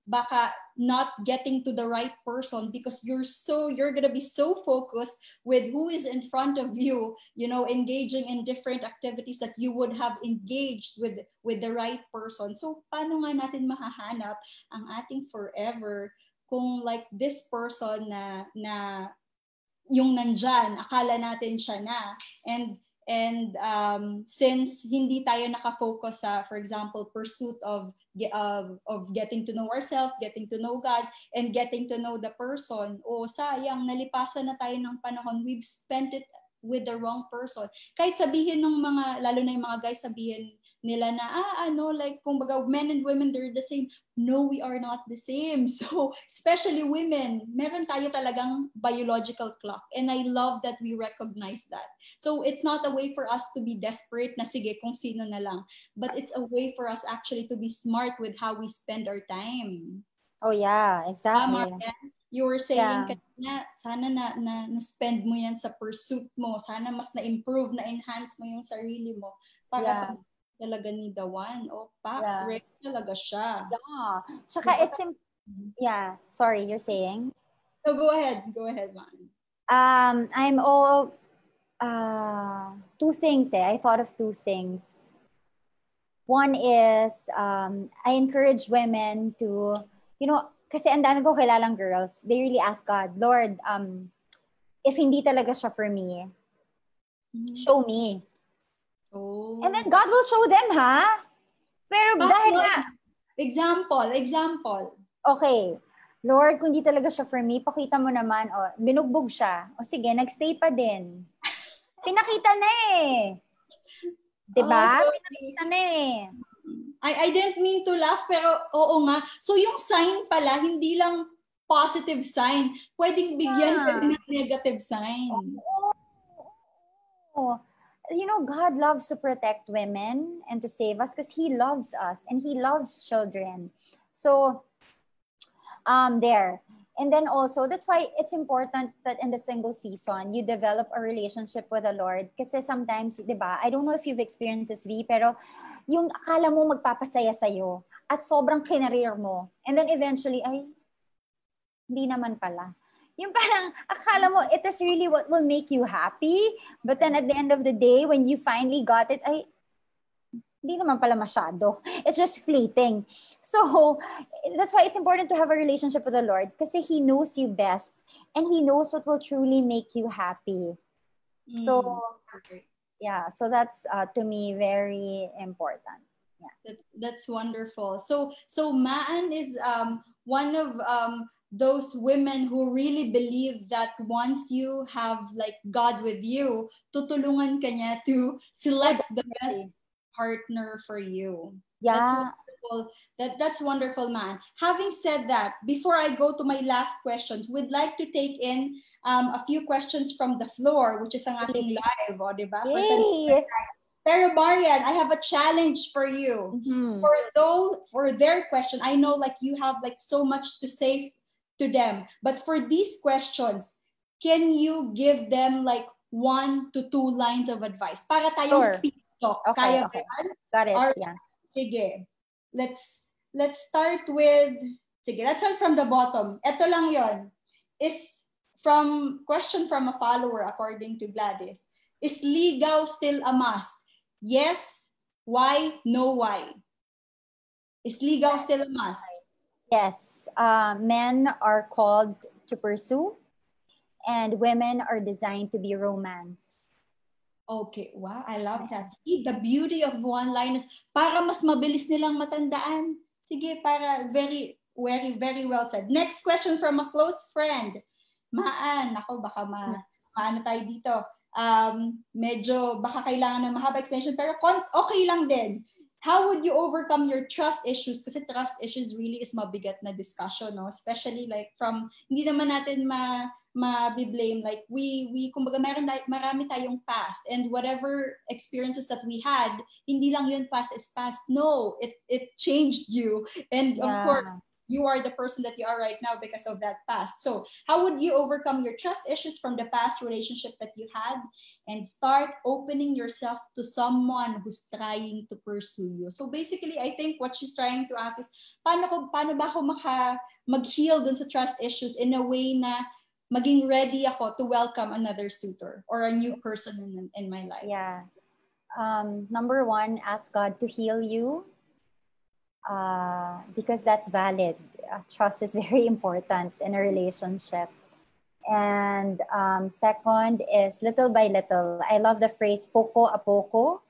baka not getting to the right person because you're gonna be so focused with who is in front of you, you know, engaging in different activities that you would have engaged with the right person. So paano nga natin mahahanap ang ating forever kung like this person na yung nandyan, akala natin siya na. And since hindi tayo nakafocus sa, for example, pursuit of getting to know ourselves, getting to know God, and getting to know the person, sayang, nalipasan na tayo ng panahon. We've spent it with the wrong person. Kahit sabihin ng mga, lalo na yung mga guys, sabihin nila na, like, kumbaga, men and women, they're the same. No, we are not the same. So, especially women, meron tayo talagang biological clock. And I love that we recognize that. So, it's not a way for us to be desperate na sige, kung sino na lang. But it's a way for us actually to be smart with how we spend our time. Oh, yeah, exactly. You were saying kanina, sana na-spend mo yan sa pursuit mo. Sana mas na-improve, na-enhance mo yung sarili mo. Para talaga ni the one. Ready talaga siya. Yeah. Saka it's sorry, you're saying? So go ahead, man. Two things I thought of two things. One is, I encourage women to, kasi ang dami ko kilalang girls, they really ask God, Lord, if hindi talaga siya for me, show me. Oh. And then God will show them, ha? Pero dahil nga, Example. okay, Lord, kung di talaga siya for me, pakita mo naman, binugbog siya. O sige, nagstay pa din. Pinakita na eh. Diba? Pinakita na eh. I didn't mean to laugh, pero oo nga. So yung sign pala, hindi lang positive sign. Pwedeng bigyan ng negative sign. Oh. God loves to protect women and to save us because He loves us and He loves children. So, there. And then also, that's why it's important that in the single season, you develop a relationship with the Lord. Kasi sometimes, di ba, I don't know if you've experienced this, V, pero yung akala mo magpapasaya sa'yo at sobrang kinareer mo. And then eventually, ay, hindi naman pala. Yung parang akala mo, it is really what will make you happy. But then at the end of the day, when you finally got it, ay, hindi naman pala masyado. It's just fleeting. So, that's why it's important to have a relationship with the Lord kasi He knows you best and He knows what will truly make you happy. So, yeah, so that's to me very important. Yeah. That's wonderful. So Maan is one of those women who really believe that once you have like God with you, tutulungan ka niya to select the best partner for you. Yeah. That's wonderful. That's wonderful, man. Having said that, before I go to my last questions, we'd like to take in a few questions from the floor, which is ang ating live, diba? Pero Marian, I have a challenge for you. Mm-hmm. For their question, I know like you have like so much to say to them, but for these questions, can you give them like 1 to 2 lines of advice para tayong speak talk? Okay, Kaya okay. Got it. Yeah. Sige. Let's start with, let's start from the bottom. Ito lang yon. Is from question from a follower according to Gladys. Is ligaw still a must? Yes. Why? No, why? Is ligaw still a must? Yes. Men are called to pursue and women are designed to be romanced. Okay, wow, I love that. See, the beauty of one-liners, para mas mabilis nilang matandaan. Sige, para very, very, very well said. Next question from a close friend. Maan, ako baka maano tayo dito. Medyo baka kailangan ng mahaba explanation, pero okay lang din. How would you overcome your trust issues? Kasi trust issues really is mabigat na discussion, no? Especially like from, hindi naman natin ma-blame. Like we kumbaga marami tayong past and whatever experiences that we had, hindi lang yun past is past. No, it changed you. And of course, you are the person that you are right now because of that past. So how would you overcome your trust issues from the past relationship that you had and start opening yourself to someone who's trying to pursue you? So basically, I think what she's trying to ask is, paano ba ako mag-heal dun sa trust issues in a way na maging ready ako to welcome another suitor or a new person in my life? Yeah. Number 1, ask God to heal you. Because that's valid. Trust is very important in a relationship. And second is little by little. I love the phrase poco a poco,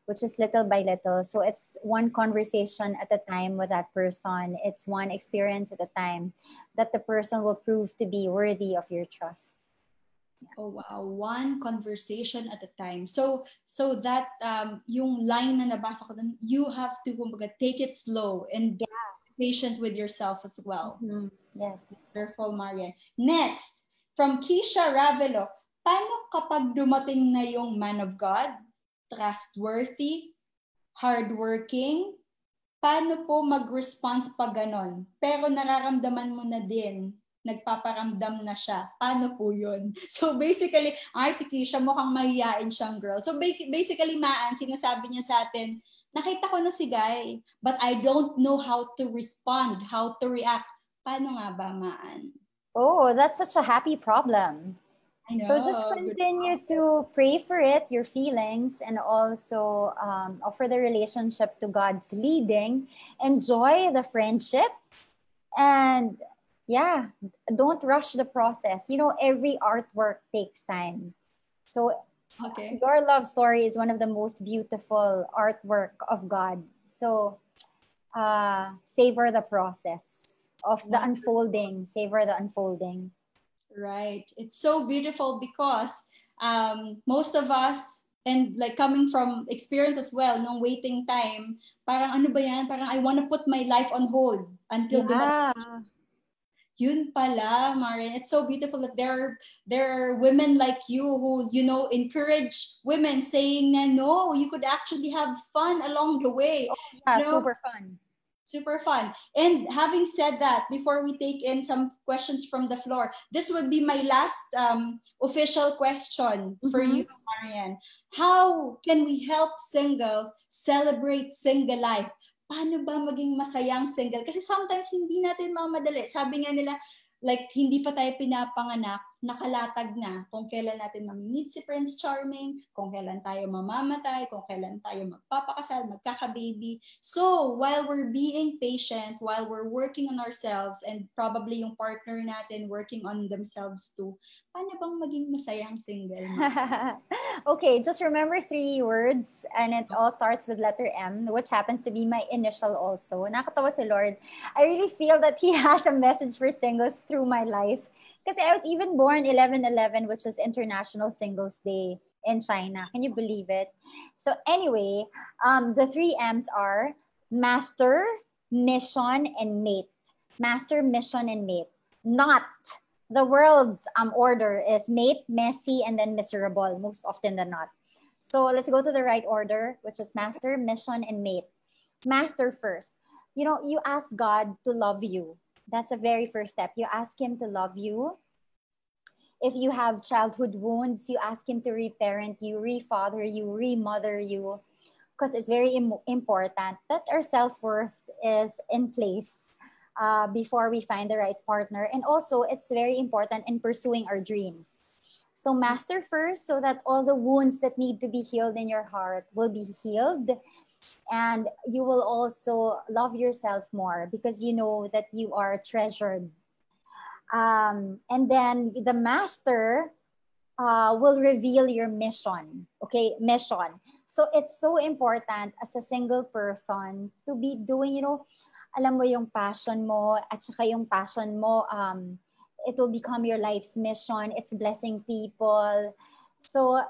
which is little by little. So it's one conversation at a time with that person. It's one experience at a time that the person will prove to be worthy of your trust. Oh wow, one conversation at a time. So that yung line na nabasa ko dun, you have to kumbaga take it slow and be patient with yourself as well. Mm-hmm. Yes. Wonderful, Marian. Next, from Keisha Ravelo, paano kapag dumating na yung man of God, trustworthy, hardworking, paano po mag-response pag ganon? Pero nararamdaman mo na din nagpaparamdam na siya. Paano po yun? So basically, si Keisha mukhang mahihain siyang girl. So basically, Maan, sinasabi niya sa atin, nakita ko na si Guy, but I don't know how to respond, how to react. Paano nga ba, Maan? Oh, that's such a happy problem. I So just know. Good. continue to pray for it, your feelings, and also offer the relationship to God's leading. Enjoy the friendship, and yeah, don't rush the process. You know, every artwork takes time. So Okay. your love story is one of the most beautiful artwork of God. So savor the process of the Wonderful. unfolding. Savor the unfolding. Right. It's so beautiful because most of us, and like coming from experience as well, nung waiting time, parang ano ba yan? Parang I want to put my life on hold until dumating. Yeah. Yun pala, Marin. It's so beautiful that there are women like you who, you know, encourage women saying na no, you could actually have fun along the way. Oh, yeah, You know, super fun. super fun. And having said that, before we take in some questions from the floor, this would be my last official question for Mm-hmm. you, Marian. How can we help singles celebrate single life? Paano ba maging masayang single? Kasi sometimes hindi natin mamadali. Sabi nga nila, like hindi pa tayo pinapanganak, nakalatag na kung kailan natin mamimit si Prince Charming, kung kailan tayo mamamatay, kung kailan tayo magpapakasal, magkaka-baby. So, while we're being patient, while we're working on ourselves, and probably yung partner natin working on themselves too, paano bang maging masayang single? Okay, just remember three words, and it all starts with letter M, which happens to be my initial also. Nakatawa si Lord. I really feel that He has a message for singles through my life. Because I was even born 11/11, which is International Singles Day in China. Can you believe it? So anyway, the three M's are master, mission, and mate. Master, mission, and mate. Not the world's order is mate, messy, and then miserable, most often than not. So let's go to the right order, which is master, mission, and mate. Master first. You know, you ask God to love you. That's the very first step. You ask Him to love you. If you have childhood wounds, you ask Him to reparent you, refather you, remother you, because it's very important that our self-worth is in place before we find the right partner. And also, it's very important in pursuing our dreams. So master first so that all the wounds that need to be healed in your heart will be healed. And you will also love yourself more because you know that you are treasured. And then the master will reveal your mission. Okay, mission. So it's so important as a single person to be doing, you know, alam mo yung passion mo at saka yung passion mo, it will become your life's mission. It's blessing people. So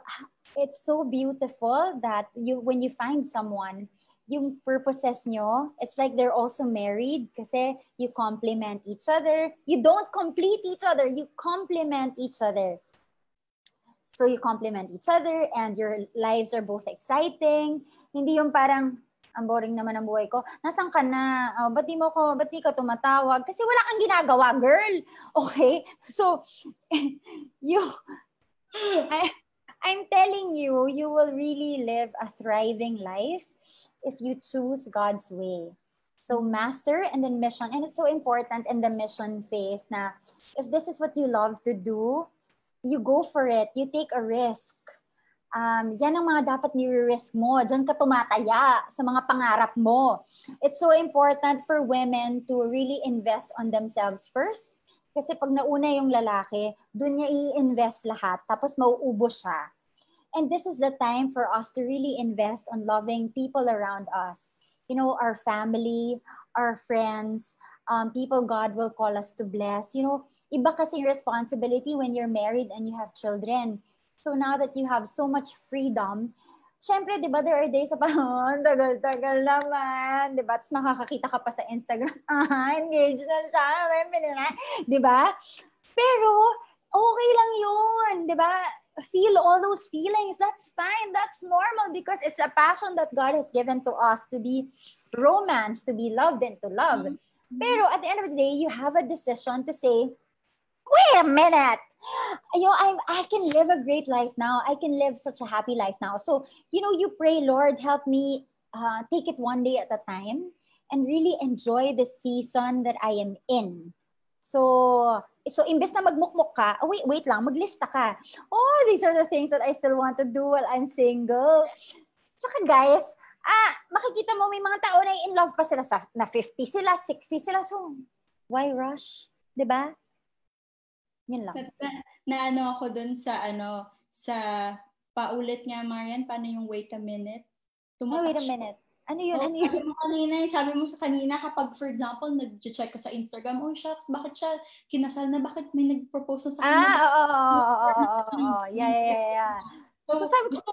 it's so beautiful that you when you find someone, yung purposes nyo, it's like they're also married kasi you complement each other. You don't complete each other, you complement each other. So you complement each other and your lives are both exciting. Hindi yung parang, ang boring naman ang buhay ko. Nasaan ka na? Oh, ba't di ka tumatawag? Kasi wala kang ginagawa, girl. Okay? So, I'm telling you, you will really live a thriving life if you choose God's way. So master and then mission. And it's so important in the mission phase na if this is what you love to do, you go for it. You take a risk. Yan ang mga dapat ni-risk mo. Diyan ka tumataya sa mga pangarap mo. It's so important for women to really invest on themselves first. Kasi pag nauna yung lalaki, dun niya i-invest lahat. Tapos mauubos siya. And this is the time for us to really invest on loving people around us. You know, our family, our friends, people God will call us to bless. You know, iba kasi responsibility when you're married and you have children. So now that you have so much freedom, syempre, di ba, there are days na parang, tagal-tagal naman, di ba? Tapos nakakakita ka pa sa Instagram, engaged na siya, di ba? Pero, okay lang yun, di ba? Feel all those feelings, that's fine, that's normal because it's a passion that God has given to us to be romance, to be loved and to love. Pero at the end of the day, you have a decision to say, wait a minute, you know, I can live a great life now. I can live such a happy life now. So, you know, you pray, Lord, help me take it one day at a time and really enjoy the season that I am in. So imbes na magmukmuk ka, wait lang, maglista ka. Oh, these are the things that I still want to do while I'm single. Tsaka guys, makikita mo may mga tao na in love pa sila na 50 sila, 60 sila. So, why rush? 'Di ba? Yun lang. Na ako dun sa paulit nga, Marian, paano yung wait a minute? Wait a minute. Ano yun? Ano yun? Sabi mo kanina, kapag, for example, nag-check ka sa Instagram, oh, shucks, bakit siya kinasal na? Bakit may nag-propose sa kanya? Oo. Yeah. So sabi ko,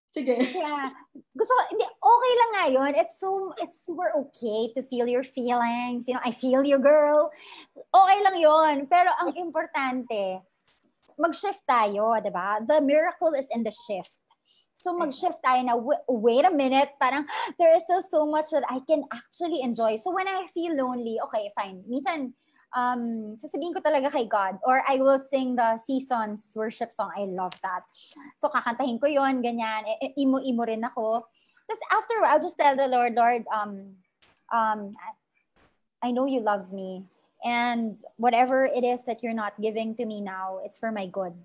sige. Yeah. Hindi, okay lang nga yun. It's super okay to feel your feelings. You know, I feel you, girl. Okay lang yun. Pero ang importante, mag-shift tayo, diba? The miracle is in the shift. So mag-shift tayo na, wait a minute, parang there is still so much that I can actually enjoy. So when I feel lonely, okay, fine. Minsan, sasabihin ko talaga kay God, or I will sing the Seasons worship song. I love that. So kakantahin ko yon, ganyan. Imo-imo rin ako. Tapos after, I'll just tell the Lord, I know you love me. And whatever it is that you're not giving to me now, it's for my good.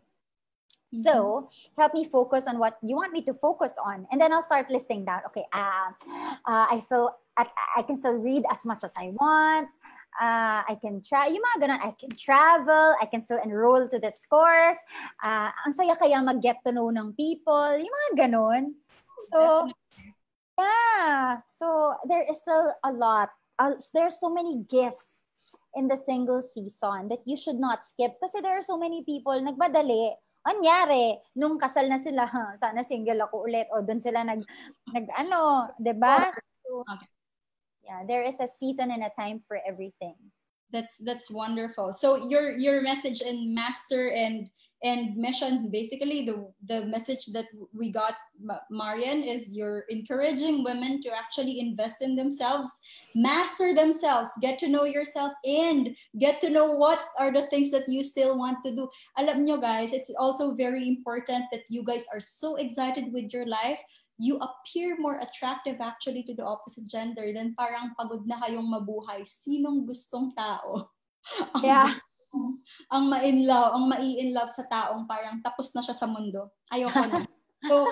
So help me focus on what you want me to focus on. And then I'll start listing down. Okay, I can still read as much as I want. I can try, yung mga ganun, I can travel, I can still enroll to this course. Ang saya kaya mag-get to know ng people, yung mga ganun. So, yeah. So, there is still a lot. There's so many gifts in the single season that you should not skip kasi there are so many people nagmadali. Anyari, nung kasal na sila, sana single ako ulit o doon sila diba? So, okay. Yeah, there is a season and a time for everything. That's wonderful. So your message in Master and Mission, basically the message that we got, Marian, is you're encouraging women to actually invest in themselves, master themselves, get to know yourself, and get to know what are the things that you still want to do. Alam nyo guys, it's also very important that you guys are so excited with your life. You appear more attractive actually to the opposite gender than parang pagod na kayong mabuhay. Sinong gustong tao ang mai-in-love sa taong parang tapos na siya sa mundo? Ayoko na. So,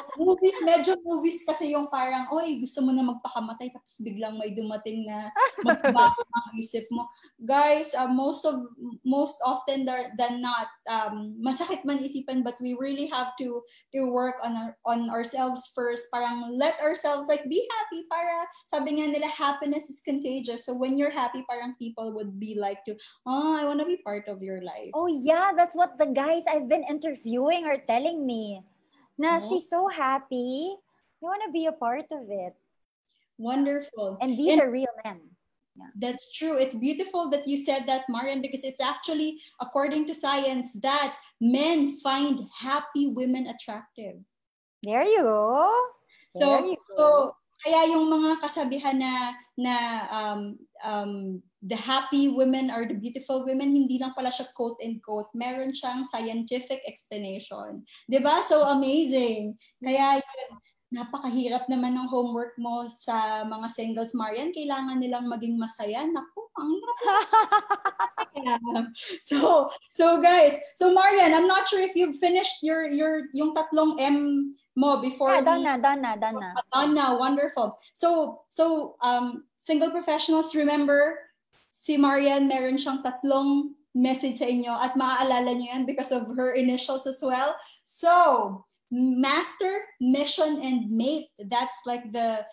medyo movies kasi yung parang, oy, gusto mo na magpakamatay tapos biglang may dumating na magbago ang isip mo. Guys, most often than not, masakit man isipan, but we really have to work on ourselves first. Parang let ourselves be happy. Para sabi nga nila, happiness is contagious. So when you're happy, parang people would be like to, I want to be part of your life. Oh yeah, that's what the guys I've been interviewing are telling me. Na she's so happy. You want to be a part of it. Wonderful. And these are real men. Yeah. That's true. It's beautiful that you said that, Marian, because it's actually, according to science, that men find happy women attractive. There you go. So kaya yung mga kasabihan na the happy women are the beautiful women, hindi lang pala siya quote and quote. Meron siyang scientific explanation. 'Di ba? So amazing. Kaya yun, napakahirap naman ng homework mo sa mga singles, Marian. Kailangan nilang maging masaya. Naku, ang hirap. So guys, so Marian, I'm not sure if you've finished yung tatlong M mo before. Done na. Done na, wonderful. So single professionals, remember, si Marian, meron siyang tatlong message sa inyo at maaalala niyo yan because of her initials as well. So, master, mission, and mate. That's like the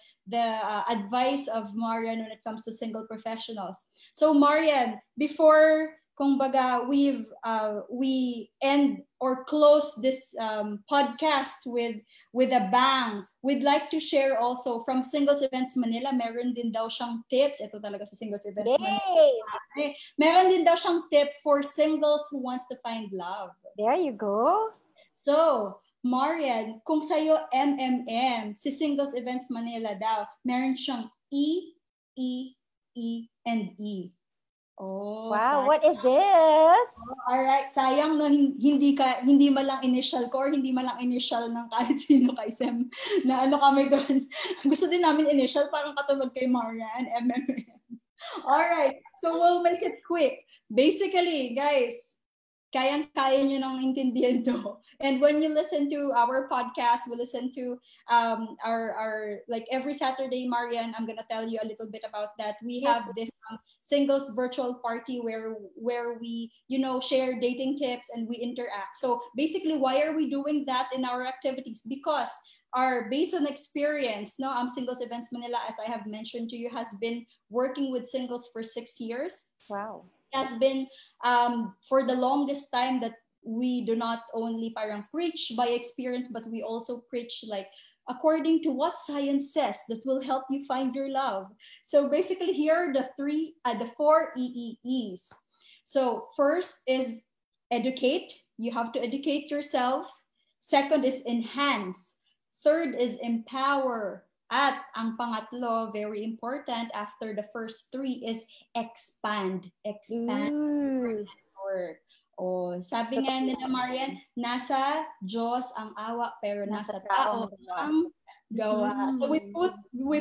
advice of Marian when it comes to single professionals. So, Marian, before we end or close this podcast with a bang, we'd like to share also from Singles Events Manila. Meron din daw siyang tips. Ito talaga sa Singles Events Manila. Meron din daw siyang tip for singles who wants to find love. There you go. So, Marian, kung sa'yo MMM, si Singles Events Manila daw, meron siyang E, and E. Oh, wow, sayang. What is this? Alright, sayang no, hindi man lang initial ko or hindi man lang initial ng kahit sino kay Sem na kami doon. Gusto din namin initial, parang katulad kay Marian, MMM. All right. So we'll make it quick. Basically, guys, kayang-kaya nyo nang intindihan to. And when you listen to our podcast, we listen to our like every Saturday, Marian, I'm gonna tell you a little bit about that. We Yes. have this singles virtual party where we, you know, share dating tips and we interact. So basically, why are we doing that in our activities? Because our based on experience, no, Singles Events Manila, as I have mentioned to you, has been working with singles for 6 years. Wow. Has been for the longest time that we do not only parang preach by experience, but we also preach like according to what science says that will help you find your love. So basically, here are the four EEEs. So first is educate. You have to educate yourself. Second is enhance. Third is empower. At ang pangatlo, very important after the first three, is expand. Expand your network. O, sabi nga nila, Marian, nasa Diyos ang awa, pero nasa tao ang gawa. So we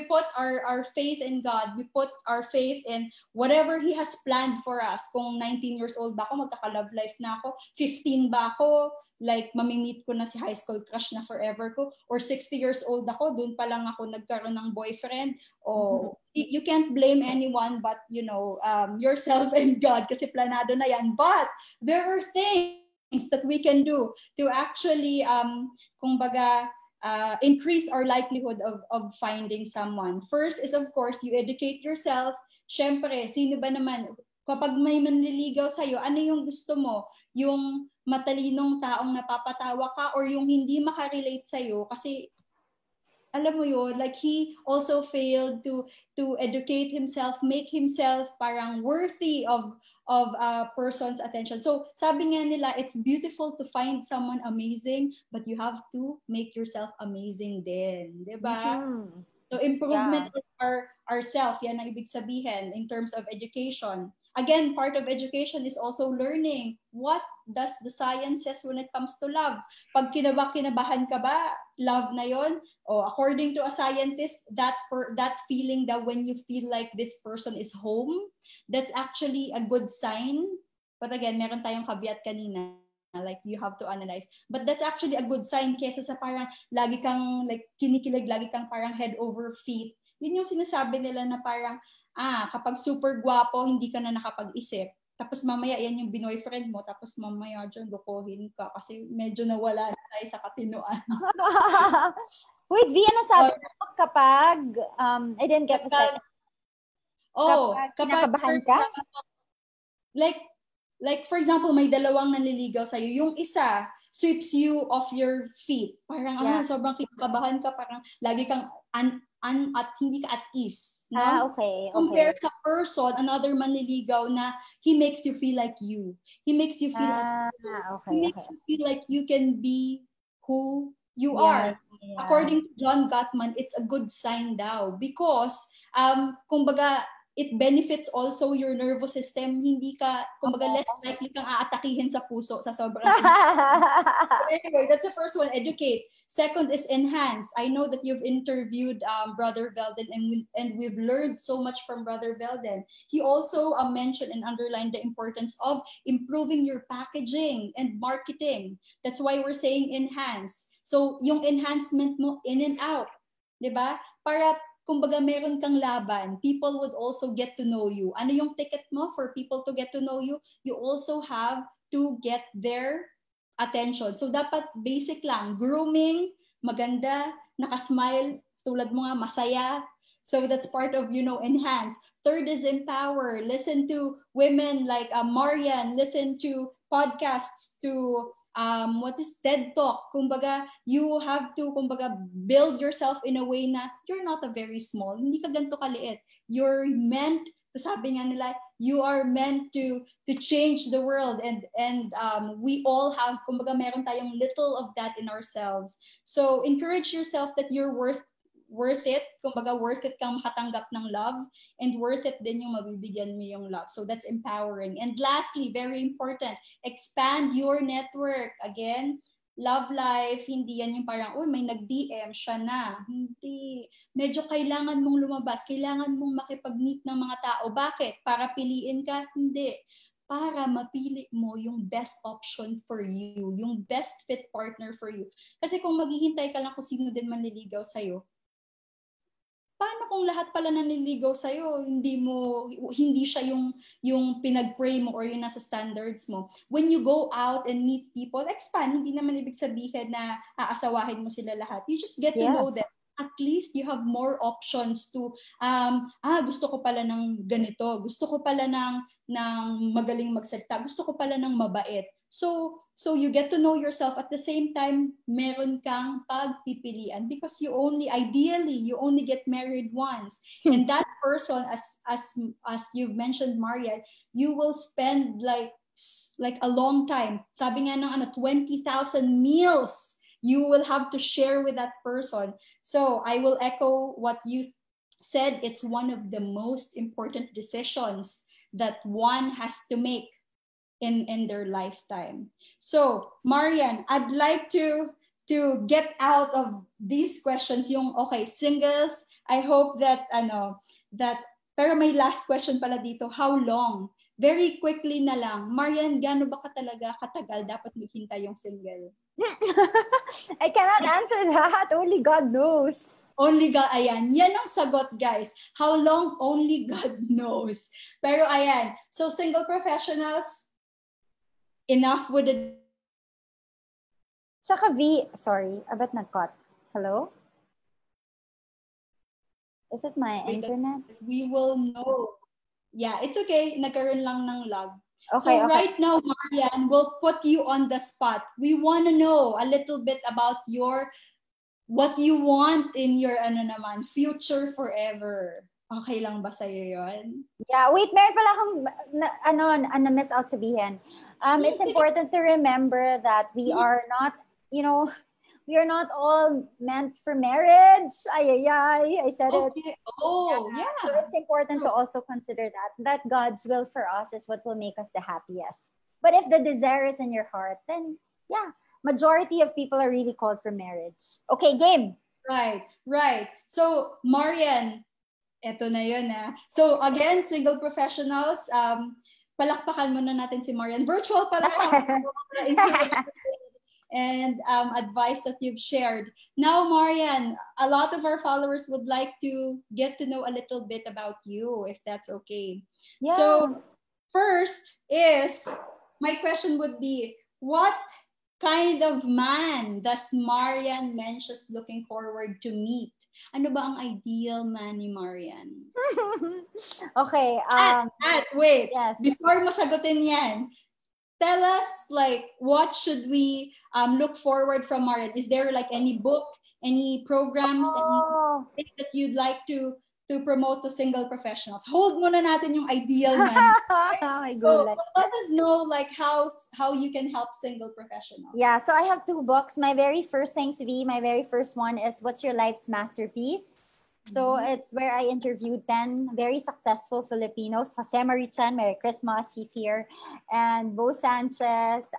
put our faith in God. We put our faith in whatever He has planned for us. Kung 19 years old ba ako, magkaka-love life na ako. 15 ba ako, like mamimit ko na si high school crush na forever ko. Or 60 years old ako, dun pa lang ako nagkaroon ng boyfriend. O you can't blame anyone but, you know, yourself and God kasi planado na yan. But there are things that we can do to actually, kumbaga, increase our likelihood of finding someone. First is, of course, you educate yourself. Syempre, sino ba naman, kapag may manliligaw sa'yo, ano yung gusto mo? Yung matalinong taong napapatawa ka or yung hindi makarelate sa'yo? Kasi, alam mo yun, like he also failed to educate himself, make himself parang worthy of a person's attention. So sabi nga nila, it's beautiful to find someone amazing, but you have to make yourself amazing din, di ba? So improvement of ourself, yan ang ibig sabihin in terms of education. Again, part of education is also learning what does the science says when it comes to love. Pag kinabahan ka ba, love na yon? O according to a scientist, that feeling that when you feel like this person is home, that's actually a good sign. But again, meron tayong caveat kanina. Like you have to analyze. But that's actually a good sign kesa sa parang lagi kang like kinikilig, lagi kang parang head over feet. Yun yung sinasabi nila na parang, kapag super gwapo, hindi ka na nakapag-isip. Tapos mamaya, yan yung binoyfriend mo. Tapos mamaya dyan, lukuhin ka. Kasi medyo nawala na tayo sa katinoan. Wait, V, ano sabi mo kapag, I didn't get the second. Kapag kinakabahan ka? Like, for example, may dalawang nanliligaw sa'yo. Yung isa, sweeps you off your feet. Parang, sobrang kinakabahan ka. Parang, lagi kang at hindi ka at ease. No? Okay. Compare sa person, another manliligaw na he makes you feel like you. He makes you feel he makes you feel like you can be who you are. Yeah. According to John Gottman, it's a good sign daw. Because, kumbaga, it benefits also your nervous system. Hindi ka, kumbaga, less likely kang aatakihin sa puso sa sobrang anyway, that's the first one, educate. Second is enhance. I know that you've interviewed Brother Belden and we've learned so much from Brother Belden. He also mentioned and underlined the importance of improving your packaging and marketing. That's why we're saying enhance. So, yung enhancement mo in and out. Diba? Para kumbaga meron kang laban, people would also get to know you. Ano yung ticket mo for people to get to know you? You also have to get their attention. So dapat basic lang, grooming, maganda, nakasmile, tulad mo nga, masaya. So that's part of, enhance. Third is empower. Listen to women like Marian, listen to podcasts, to what is TED Talk? Kumbaga, you have to, build yourself in a way na you're not a very small. Hindi ka ganito kaliit. You're meant, sabi nga nila, you are meant to change the world. And we all have, meron tayong little of that in ourselves. So encourage yourself that you're worth it. Worth it kang makatanggap ng love, and worth it din yung mabibigyan mo yung love. So that's empowering. And lastly, very important, expand your network. Again, love life, hindi yan yung parang, uy, may nag-DM, siya na. Hindi. Medyo kailangan mong lumabas, kailangan mong makipag-meet ng mga tao. Bakit? Para piliin ka? Hindi. Para mapili mo yung best option for you, yung best fit partner for you. Kasi kung maghihintay ka lang kung sino din manliligaw sa'yo, paano kung lahat pala nanliligaw sa'yo, hindi siya yung pinag-pray mo or yung nasa standards mo. When you go out and meet people, expand, hindi naman ibig sabihin na aasawahin mo sila lahat. You just get to know them. At least you have more options to, gusto ko pala ng ganito, gusto ko pala ng magaling magsalita, gusto ko pala ng mabait. So you get to know yourself at the same time, meron kang pagpipilian because ideally you only get married once. And that person, as you've mentioned, Marian, you will spend like a long time. Sabi nga ng 20,000 meals you will have to share with that person. So I will echo what you said. It's one of the most important decisions that one has to make in their lifetime. So, Marian, I'd like to get out of these questions yung, okay, singles, I hope that, pero may last question pala dito, how long? Very quickly na lang, Marian, gaano ba katagal dapat maghintay yung single? I cannot answer that. Only God knows. Only God, ayan. Yan ang sagot, guys. How long? Only God knows. Pero ayan, so single professionals, enough with it. Tsaka sorry, ba't nag-cut? Hello? Is it my internet? We will know. Yeah, it's okay. Nagkaroon lang ng lag. Okay, so right now, Marian, we'll put you on the spot. We want to know a little bit about what you want in your future forever. Okay lang ba sa'yo yun? Yeah, wait, meron pala akong miss out sabihin. It's important to remember that we are not, we are not all meant for marriage. I said it. Oh, yeah. So it's important to also consider that God's will for us is what will make us the happiest. But if the desire is in your heart, then yeah, majority of people are really called for marriage. Okay, game. Right. So, Marian, eto na yun So, again, single professionals, palakpakan muna natin si Marian. Virtual pala and advice that you've shared. Now, Marian, a lot of our followers would like to get to know a little bit about you, if that's okay. Yeah. So, first is, my question would be, what kind of man does Marian Mencius looking forward to meet? Ano ba ang ideal man ni Marian? Okay. Wait. Yes. Before mo sagutin yan, tell us, what should we look forward from Marian? Is there any book, any programs, anything that you'd like to promote to single professionals? Hold muna natin yung ideal man. So let us know how you can help single professionals. Yeah, so I have 2 books. My very first one is What's Your Life's Masterpiece? So it's where I interviewed 10 very successful Filipinos. Jose Marichan, Merry Christmas, he's here. And Bo Sanchez,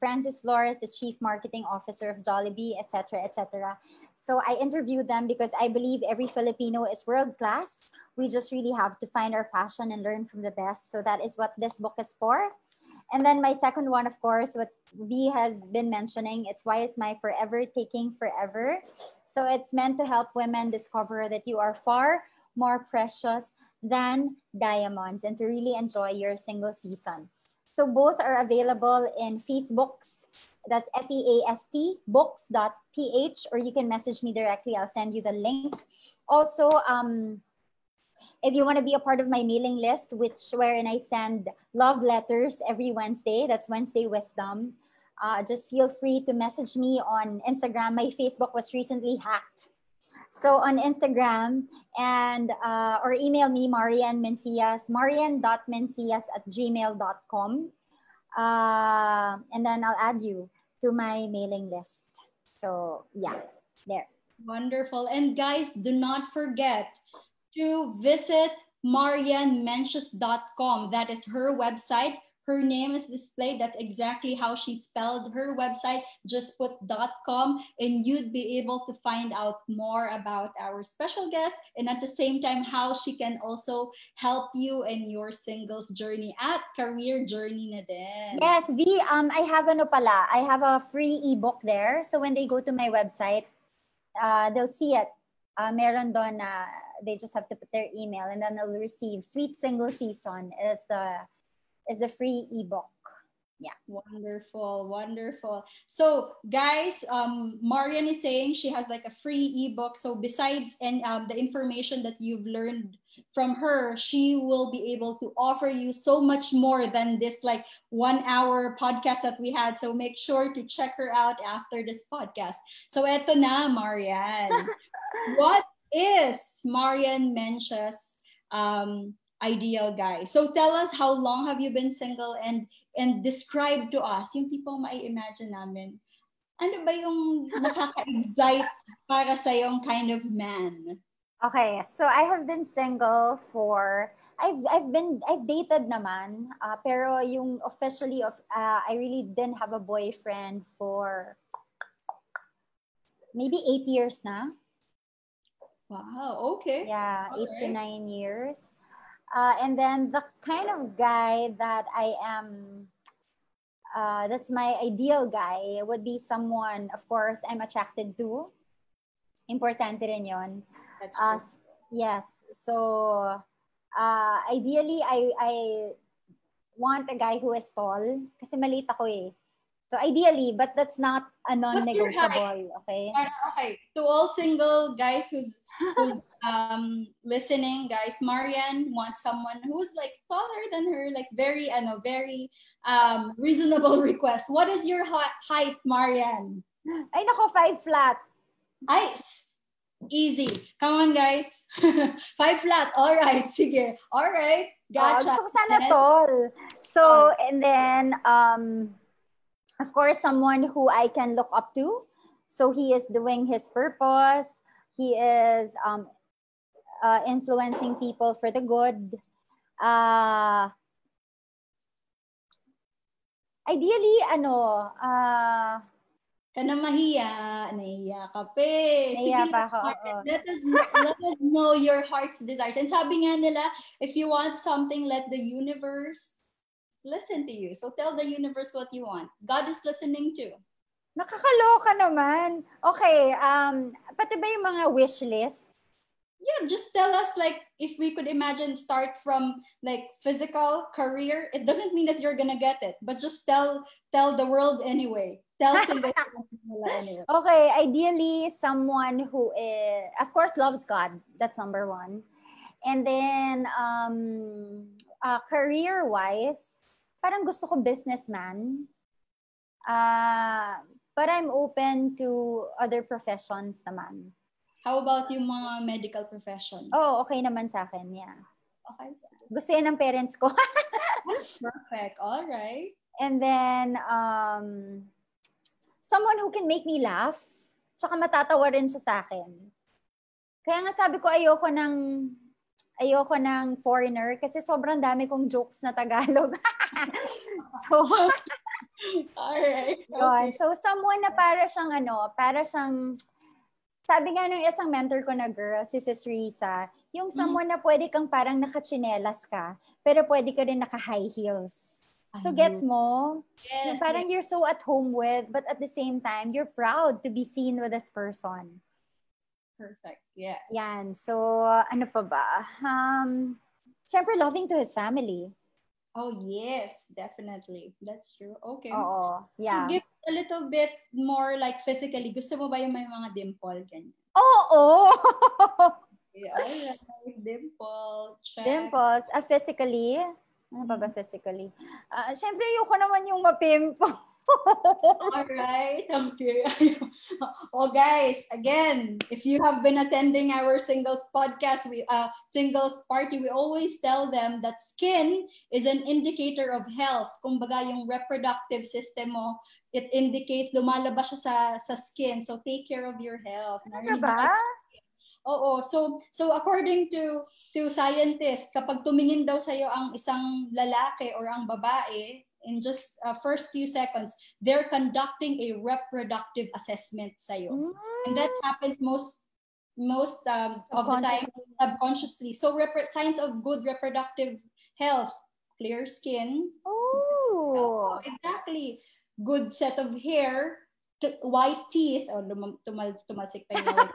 Francis Flores, the Chief Marketing Officer of Jollibee, etc., etc. So I interviewed them because I believe every Filipino is world-class. We just really have to find our passion and learn from the best. So that is what this book is for. And then my second one, of course, what V has been mentioning, it's Why Is My Forever Taking Forever? So it's meant to help women discover that you are far more precious than diamonds and to really enjoy your single season. So both are available in Feastbooks. That's FEAST books.ph, or you can message me directly. I'll send you the link. Also, if you want to be a part of my mailing list, wherein I send love letters every Wednesday, that's Wednesday Wisdom. Just feel free to message me on Instagram. My Facebook was recently hacked. So on Instagram or email me, Marian Mencias, marian.mencias@gmail.com. And then I'll add you to my mailing list. So yeah, there. Wonderful. And guys, do not forget to visit marianmencius.com. That is her website. her name is displayed. That's exactly how she spelled her website. Just put .com and you'd be able to find out more about our special guest, and at the same time how she can also help you in your singles journey at career journey na din. Yes, V, I have I have a free ebook there. So when they go to my website, they'll see it. Meron doon na they just have to put their email and then they'll receive Sweet Single Season is the free ebook. Yeah. Wonderful. So guys, Marian is saying she has like a free ebook. So besides the information that you've learned from her, she will be able to offer you so much more than this like 1 hour podcast that we had. So make sure to check her out after this podcast. So eto na, Marian. What is Marian Mencha's ideal guy? So tell us, how long have you been single, and describe to us yung tipong mai-imagine namin. Ano ba yung nakaka-excite para sa yung kind of man? Okay, so I have been single for I've dated naman, pero yung officially I really didn't have a boyfriend for maybe 8 years na. Wow, okay. Yeah, all 8 to 9 years. And then the kind of guy that I am, that's my ideal guy, would be someone, of course, I'm attracted to. Importante rin yun. That's true. Yes. So, ideally, I want a guy who is tall. Kasi maliit ako eh. So ideally, but that's not a non-negotiable, okay? Okay. To all single guys who's listening, guys, Marian wants someone who's like taller than her, like very reasonable request. What is your height, Marian? Ay nako, 5 flat. Ice. Easy. Come on, guys. 5 flat. All right. Sige. All right. Gotcha. So sana tall. So, and then, of course, someone who I can look up to. So he is doing his purpose. He is influencing people for the good. Ideally, Kana mahiya, nahiya ka pa eh. Nahiya pa ako. Let us know your heart's desires. And sabi nga nila, if you want something, let the universe listen to you. So tell the universe what you want. God is listening too. Nakakaloka naman. Okay, pati ba yung mga wish list? Yeah, just tell us, like, if we could imagine, start from like physical, career. It doesn't mean that you're gonna get it, but just tell the world anyway. Tell single anyway. Okay, ideally someone who is, of course, loves God. That's number one. And then career-wise, parang gusto ko businessman. But I'm open to other professions naman. How about yung mga medical professions? Oh, okay naman sa akin, yeah. Okay. Gusto yan ng parents ko. Perfect. All right. And then, someone who can make me laugh, tsaka matatawa rin siya sa akin. Kaya nga sabi ko, ayoko ng foreigner kasi sobrang dami kong jokes na Tagalog. So, alright. Okay. So, someone na para siyang, sabi nga ng isang mentor ko na girl, si Sis Risa, yung someone na pwede kang parang nakachinelas ka, pero pwede ka rin naka-high heels. So, gets mo? Yes, yung parang you're so at home with, but at the same time, you're proud to be seen with this person. Perfect. Yeah. Yan. So, ano pa ba? Siyempre, loving to his family. Oh, yes. Definitely. That's true. Okay. Oo. Yeah. So, give a little bit more like physically. Gusto mo ba yung may mga dimple? Ganyan? Oo! Yeah, alright. Dimple. Check. Dimples. Physically? Ano pa ba physically? Siyempre, ayoko naman yung mapimple. Alright, okay. Oh guys, again, if you have been attending our singles podcast, singles party, we always tell them that skin is an indicator of health. Kumbaga yung reproductive system mo, it indicates lumalabas siya sa skin. So take care of your health. Ano ba? Oo, so according to scientists, kapag tumingin daw sa'yo ang isang lalaki or ang babae, in just first few seconds, they're conducting a reproductive assessment sa'yo. And that happens most of the time subconsciously. So signs of good reproductive health, clear skin. Oh, exactly. Good set of hair, white teeth. Oh, tumalsik pa yung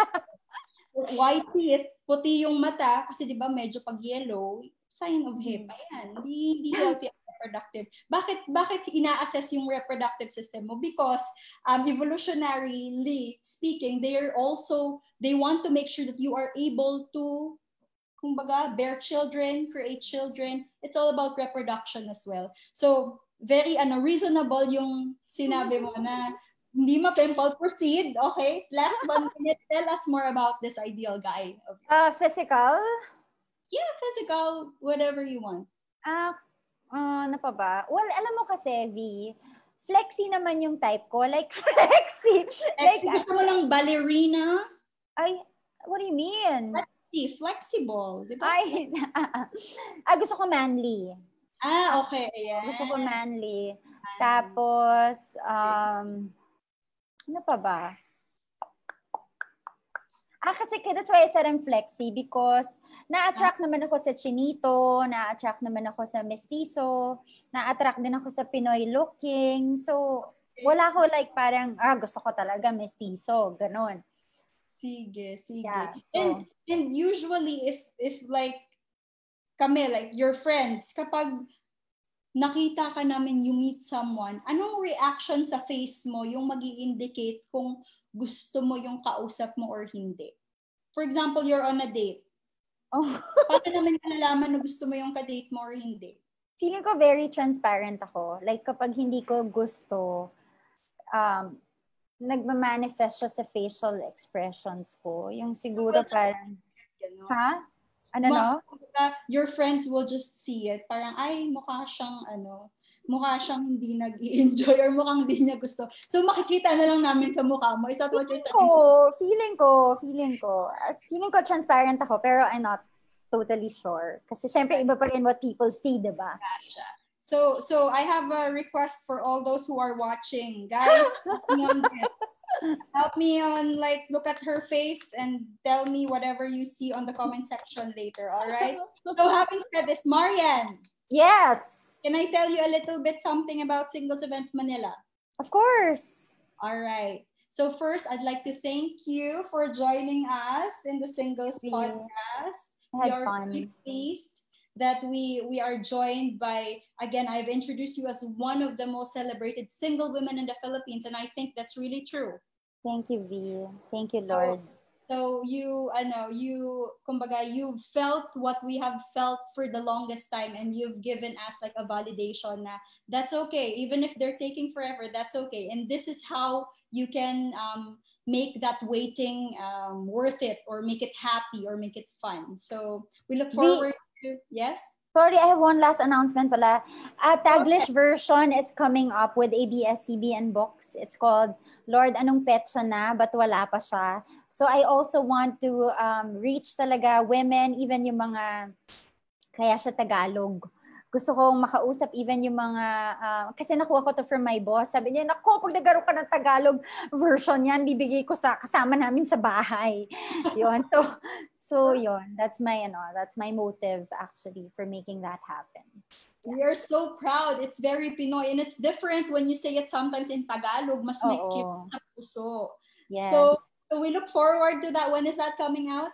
white teeth, puti yung mata, kasi di ba medyo pag yellow, sign of HEPA yan. Hindi healthy and reproductive. Bakit ina-assess yung reproductive system mo? Because evolutionarily speaking, they want to make sure that you are able to, kumbaga, bear children, create children. It's all about reproduction as well. So, very reasonable yung sinabi mo na hindi ma-pimple. Proceed, okay? Last 1 minute, tell us more about this ideal guy. physical? Yeah, physical, whatever you want. Ano pa ba? Well, alam mo kasi, V, flexy naman yung type ko. Like, flexy. Like, gusto mo lang ballerina? Ay, what do you mean? Flexible, di ba? Ay, gusto ko manly. Okay. Yeah. Gusto ko manly. Tapos, ano pa ba? Kasi that's why I said I'm flexy because na-attract naman ako sa chinito, na-attract naman ako sa mestizo, na-attract din ako sa Pinoy looking. So, wala ko like parang, gusto ko talaga mestizo, ganon. Sige. Yeah, so, and usually, if like, kami, like your friends, kapag nakita ka namin, you meet someone, anong reaction sa face mo yung magi-indicate kung gusto mo yung kausap mo or hindi? For example, you're on a date. Paano namin malalaman na gusto mo yung ka-date mo or hindi? Feeling ko very transparent ako. Like kapag hindi ko gusto, nagma-manifest siya sa facial expressions ko. Yung siguro parang, your friends will just see it. Parang, ay, mukha siyang hindi nag-i-enjoy or mukhang hindi niya gusto. So, makikita na lang namin sa mukha mo. Is that what you're saying? Feeling ko transparent ako, pero I'm not totally sure. Kasi syempre, iba pa rin what people see, diba? Gotcha. So I have a request for all those who are watching. Guys, help me on, like, look at her face and tell me whatever you see on the comment section later, all right? So having said this, Marian. Yes. Can I tell you a little bit something about Singles Events Manila? Of course. All right. So first, I'd like to thank you for joining us in the Singles Podcast. I had fun. Very pleased that we are joined by, again, I've introduced you as one of the most celebrated single women in the Philippines, and I think that's really true. Thank you, V. Thank you, Lord. So you felt what we have felt for the longest time, and you've given us like a validation na that's okay. Even if they're taking forever, that's okay. And this is how you can make that waiting worth it, or make it happy, or make it fun. So we look forward to, yes? Sorry, I have one last announcement pala. A Taglish version is coming up with ABS-CBN books. It's called Lord, Anong Petsa Na? But Wala Pa Siya. So I also want to reach talaga women, even yung mga kaya siya Tagalog. Gusto kong makausap even yung mga, kasi nakuha ko to from my boss. Sabi niya, nako, pag nagkaroon ka ng Tagalog version yan, bibigay ko sa kasama namin sa bahay. Yun. So yun, that's my motive actually for making that happen. Yeah. We are so proud. It's very Pinoy, and it's different when you say it sometimes in Tagalog. Mas may kip sa puso. Yes. So we look forward to that. When is that coming out?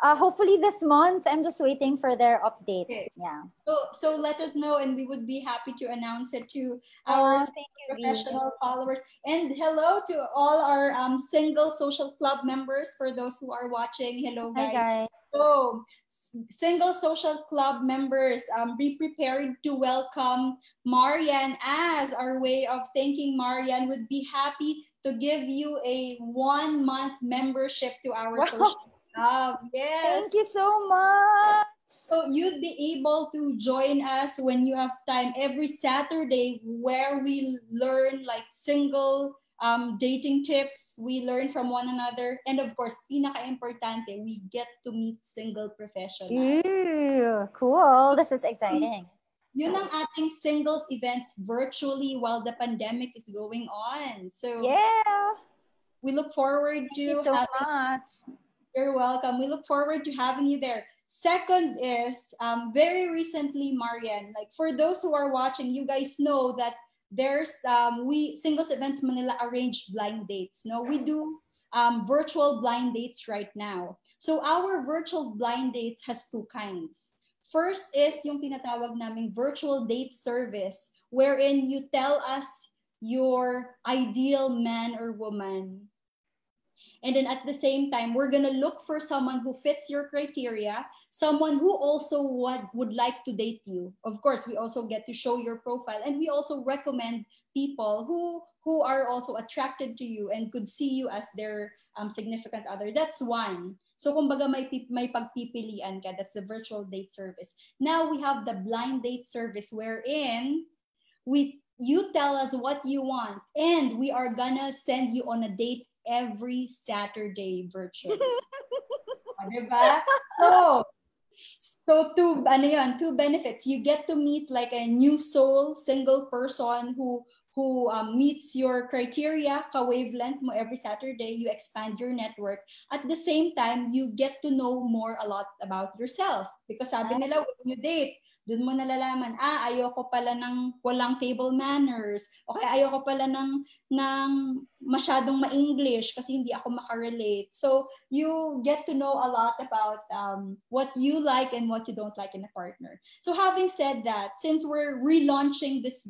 Hopefully this month. I'm just waiting for their update. Okay. Yeah. So let us know, and we would be happy to announce it to our professional followers. And hello to all our single social club members. For those who are watching, hello guys. Hi guys. So single social club members, be prepared to welcome Marian, as our way of thanking Marian. Would be happy to give you a 1-month membership to our social club. Yes. Thank you so much. So you'd be able to join us when you have time every Saturday, where we learn like single dating tips. We learn from one another. And of course, pinaka-importante, we get to meet single professionals. Ew, cool. This is exciting. Yun ang ating singles events virtually while the pandemic is going on. So yeah, we look forward to thank you so much. You're welcome. We look forward to having you there. Second is very recently, Marian, like for those who are watching, you guys know that there's we Singles Events Manila arranged blind dates. No, we do virtual blind dates right now. So our virtual blind dates has two kinds. First is yung tinatawag naming virtual date service, wherein you tell us your ideal man or woman. And then at the same time, we're going to look for someone who fits your criteria, someone who also would like to date you. Of course, we also get to show your profile, and we also recommend people who are also attracted to you and could see you as their significant other. That's one. So kumbaga may pagpipilian ka. That's the virtual date service. Now we have the blind date service wherein you tell us what you want, and we are gonna send you on a date every Saturday virtually. Diba? So two benefits. You get to meet like a new soul, single person who meets your criteria, ka-wavelength mo every Saturday. You expand your network. At the same time, you get to know more a lot about yourself. Because sabi nila, when you date, doon mo nalalaman, ayoko pala ng walang table manners. O kaya ayoko pala ng masyadong ma-English kasi hindi ako makarelate. So you get to know a lot about what you like and what you don't like in a partner. So having said that, since we're relaunching this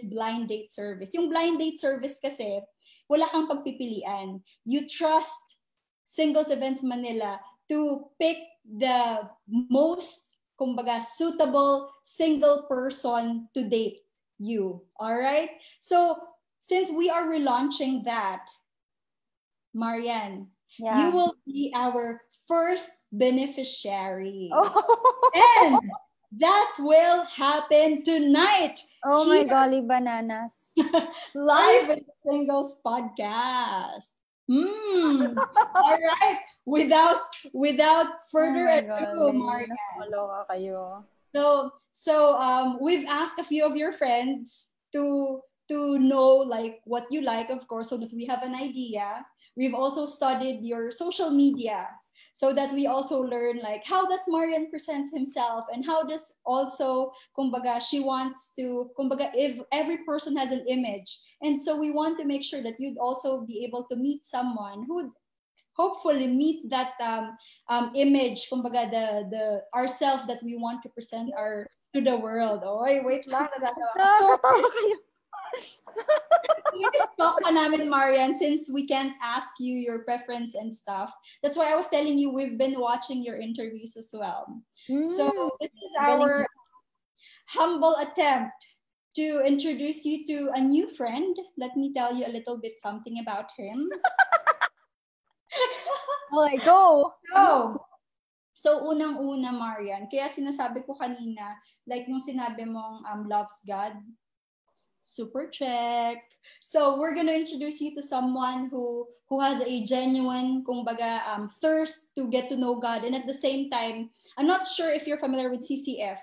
blind date service, yung blind date service kasi, wala kang pagpipilian. You trust Singles Events Manila to pick the most kumbaga, suitable single person to date you. All right? So, since we are relaunching that, Marian, you will be our first beneficiary. And that will happen tonight. Oh my golly bananas. Live in the Singles Podcast. All right. Without further ado, Marian. So we've asked a few of your friends to know like what you like, of course, so that we have an idea. We've also studied your social media so that we also learn like how does Marian present himself, and how does also kumbaga she wants to kumbaga if every person has an image, and so we want to make sure that you'd also be able to meet someone who'd hopefully meet that image, kumbaga the ourself that we want to present to the world. Oy, wait lang. So, talk pa namin, Marian, since we can't ask you your preference and stuff. That's why I was telling you we've been watching your interviews as well. So this is our humble attempt to introduce you to a new friend. Let me tell you a little bit something about him. Go! So unang-una, Marian, kaya sinasabi ko kanina, like nung sinabi mong loves God, super check. So we're gonna introduce you to someone who has a genuine, kumbaga, thirst to get to know God, and at the same time, I'm not sure if you're familiar with CCF.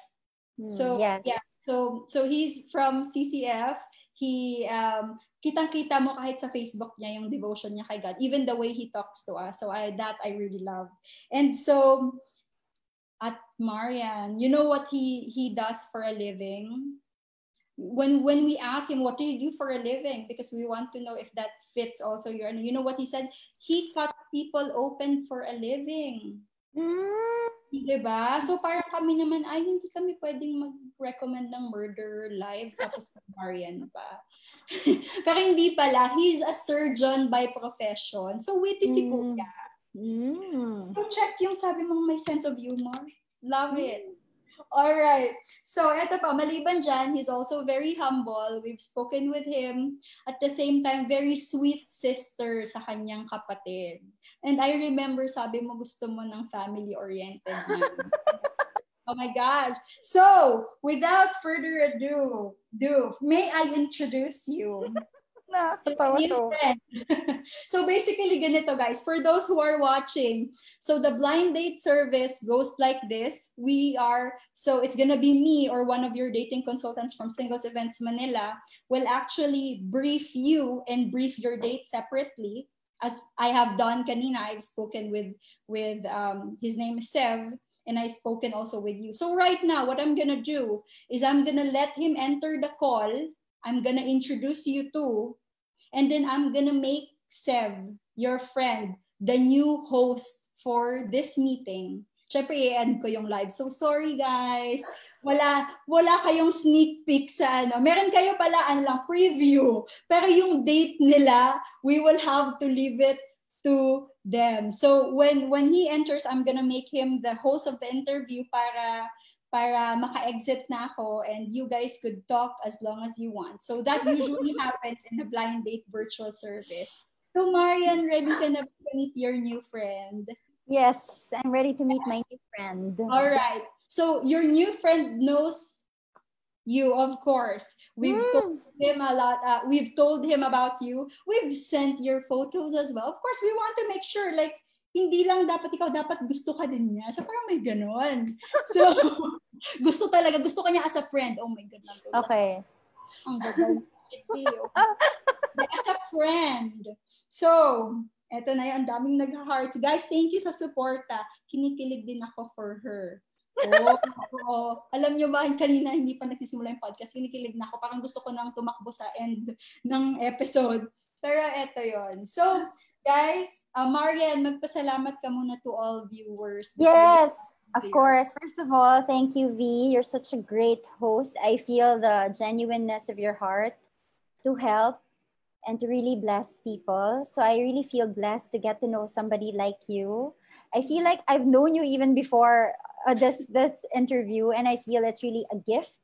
So yes. Yeah, so he's from CCF. He kitang-kita mo kahit sa Facebook niya yung devotion niya kay God, even the way he talks to us. So I really love. And so at Marian, you know what he does for a living? When we ask him what do you do for a living, because we want to know if that fits also your, you know what he said? He cuts people open for a living. Diba? So parang kami naman, hindi kami pwedeng mag-recommend ng murder live tapos Marian pa. Pero hindi pala, he's a surgeon by profession. So witty si Kuya. So check yung sabi mong may sense of humor. Love it. All right. So eto pa, maliban dyan, he's also very humble. We've spoken with him. At the same time, very sweet sister sa kanyang kapatid. And I remember, sabi mo gusto mo ng family-oriented na. Oh my gosh. So, without further ado, may I introduce you Nakakatawa. So basically, ganito guys, for those who are watching, so the blind date service goes like this. So it's gonna be me or one of your dating consultants from Singles Events Manila will actually brief you and brief your date separately. As I have done kanina, I've spoken with his name is Sev, and I've spoken also with you. So right now, what I'm gonna do is I'm gonna let him enter the call. I'm gonna introduce you to, and then I'm gonna make Sev, your friend, the new host for this meeting. Syempre, i-end ko yung live. So sorry guys. Wala kayong sneak peek sa ano. Meron kayo pala lang preview. Pero yung date nila, we will have to leave it to them. So when he enters, I'm gonna make him the host of the interview para maka-exit na ako and you guys could talk as long as you want. So that usually happens in a blind date virtual service. So Marian, ready ka na to meet your new friend? Yes, I'm ready to meet my new friend. All right. So your new friend knows you, of course. We've told him a lot. We've told him about you. We've sent your photos as well. Of course, we want to make sure, like, hindi lang dapat ikaw, dapat gusto ka din niya. So parang may ganon. So, gusto ka niya as a friend. Oh my God. Okay. Ang gagawin. As a friend. So, eto na yun, ang daming nag-hearts. Guys, thank you sa suporta. Kinikilig din ako for her. Oh. Alam nyo ba, kanina hindi pa nagsisimula yung podcast, kinikilig na ako. Parang gusto ko nang tumakbo sa end ng episode. Pero eto yon. So, guys, Marian, magpasalamat ka muna to all viewers. Yes, of course. First of all, thank you, V. You're such a great host. I feel the genuineness of your heart to help and to really bless people. So I really feel blessed to get to know somebody like you. I feel like I've known you even before this interview, and I feel it's really a gift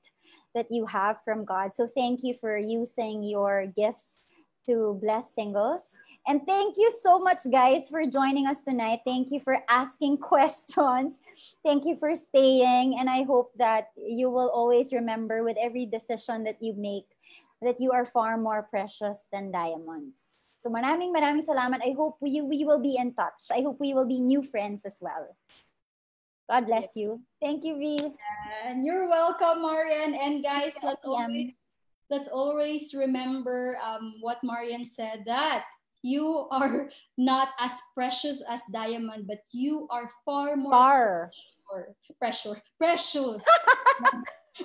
that you have from God. So thank you for using your gifts to bless singles. And thank you so much, guys, for joining us tonight. Thank you for asking questions. Thank you for staying. And I hope that you will always remember with every decision that you make that you are far more precious than diamonds. So maraming salamat. I hope we will be in touch. I hope we will be new friends as well. God bless you. Thank you, V. And you're welcome, Marian. And guys, let's always remember what Marian said, that you are not as precious as diamond, but you are far more precious.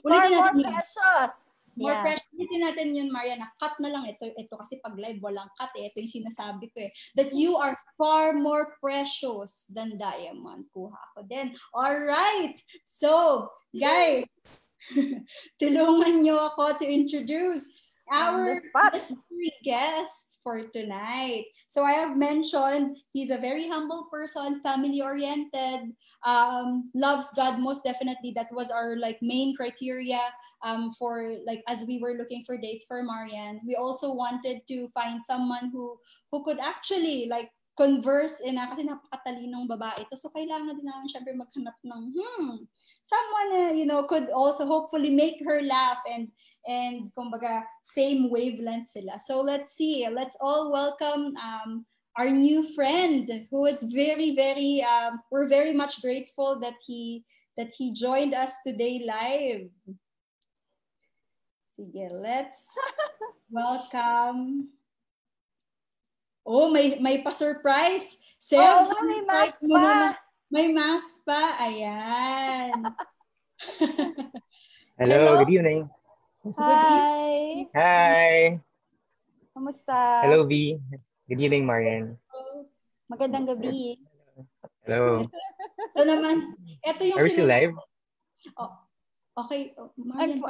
Far more precious. More precious. Ulitin natin yun, Marian. Cut na lang ito. Ito kasi pag live, walang cut eh. Ito yung sinasabi ko eh. That you are far more precious than diamond. Kuha ko din. Alright. So, guys, tulungan nyo ako to introduce our mystery guest for tonight. So I have mentioned he's a very humble person, family-oriented, loves God most definitely. That was our main criteria for as we were looking for dates for Marian. We also wanted to find someone who could actually converse kasi napakatalinong babae ito. So kailangan din namin syempre maghanap ng someone could also hopefully make her laugh and kumbaga same wavelength sila. So let's see. Let's all welcome our new friend who is very we're very much grateful that he joined us today live. Sige, let's welcome. Oh, may pa-surprise. Seb, may mask pa. May mask pa. Ayan. Hello, good evening. Hi. Hi. Kamusta? Hello, V. Good evening, Marian. Magandang gabi. Hello. Ito naman. Ito yung Are we still live? Oh, okay. Oh, Marian,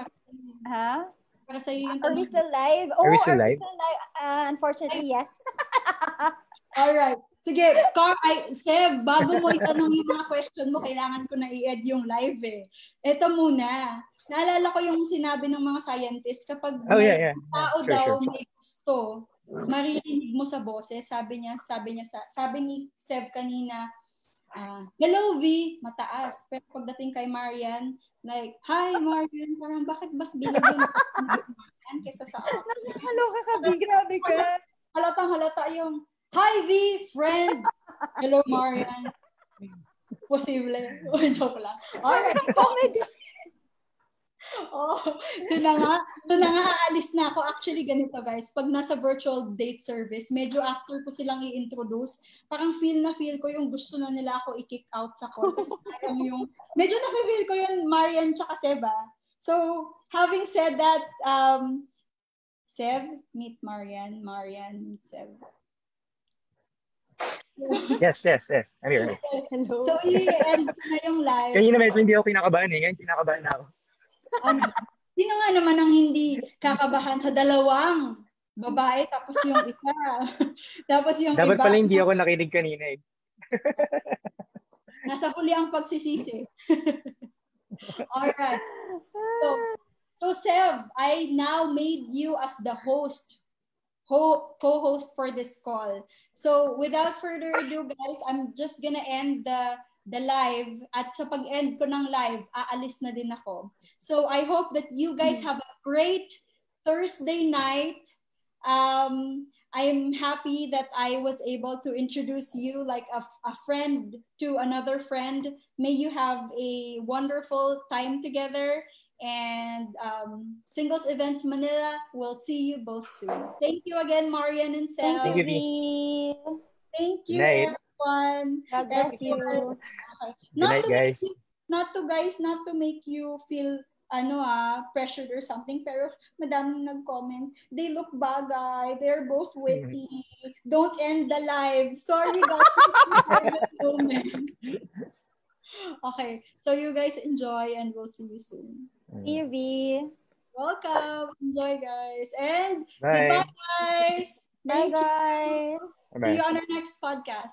para sa iyo yung Are we still live? Are we still live? Unfortunately, yes. Alright. Sige, Seb, bago mo itanong yung mga question mo, kailangan ko na i-add yung live eh. Ito muna. Naalala ko yung sinabi ng mga scientists, kapag tao daw may gusto, maririnig mo sa boses. Sabi ni Seb kanina, hello V, mataas. Pero pagdating kay Marian, hi Marian, parang bakit bas bilang yun? Marian kesa sa akin. Nakakaloka ka, B. Grabe ka. Halata yung, hi, V, friend. Hello, Marian. Posible. Joke lang. Alright. Comedy. Oh, doon na nga aalis na ako. Actually, ganito guys, pag nasa virtual date service, medyo after ko silang i-introduce, parang feel ko yung gusto na nila ako i-kick out sa call. Kasi parang medyo na-feel ko yun, Marian tsaka Seba. So, having said that, Seb, meet Marian. Marian, meet Seb. Yes. I'm here. Hello. So, i-end na yung live. Kanina medyo hindi ako kinakabahan eh. Ngayon kinakabahan na ako. Sino nga naman ang hindi kakabahan sa dalawang babae tapos yung isa. Tapos yung Dapat iba. pala hindi ako nakinig kanina eh. Nasa huli ang pagsisisi. Alright. So Sev, I now made you as the host, co-host for this call. So without further ado, guys, I'm just gonna end the live. At sa pag-end ko ng live, aalis na din ako. So I hope that you guys have a great Thursday night. I'm happy that I was able to introduce you like a friend to another friend. May you have a wonderful time together. And Singles Events Manila will see you both soon. Thank you again, Marian and Sel. Thank you, V. Thank you, Night. everyone. God bless you. Good night, guys. Not to make you feel pressured or something, pero madaming nag-comment. They look bagay. They're both witty. Don't end the live. Sorry, guys. Okay, so you guys enjoy and we'll see you soon. See you, V. Welcome. Enjoy, guys. And Bye. goodbye, guys. Bye, guys. See you on our next podcast.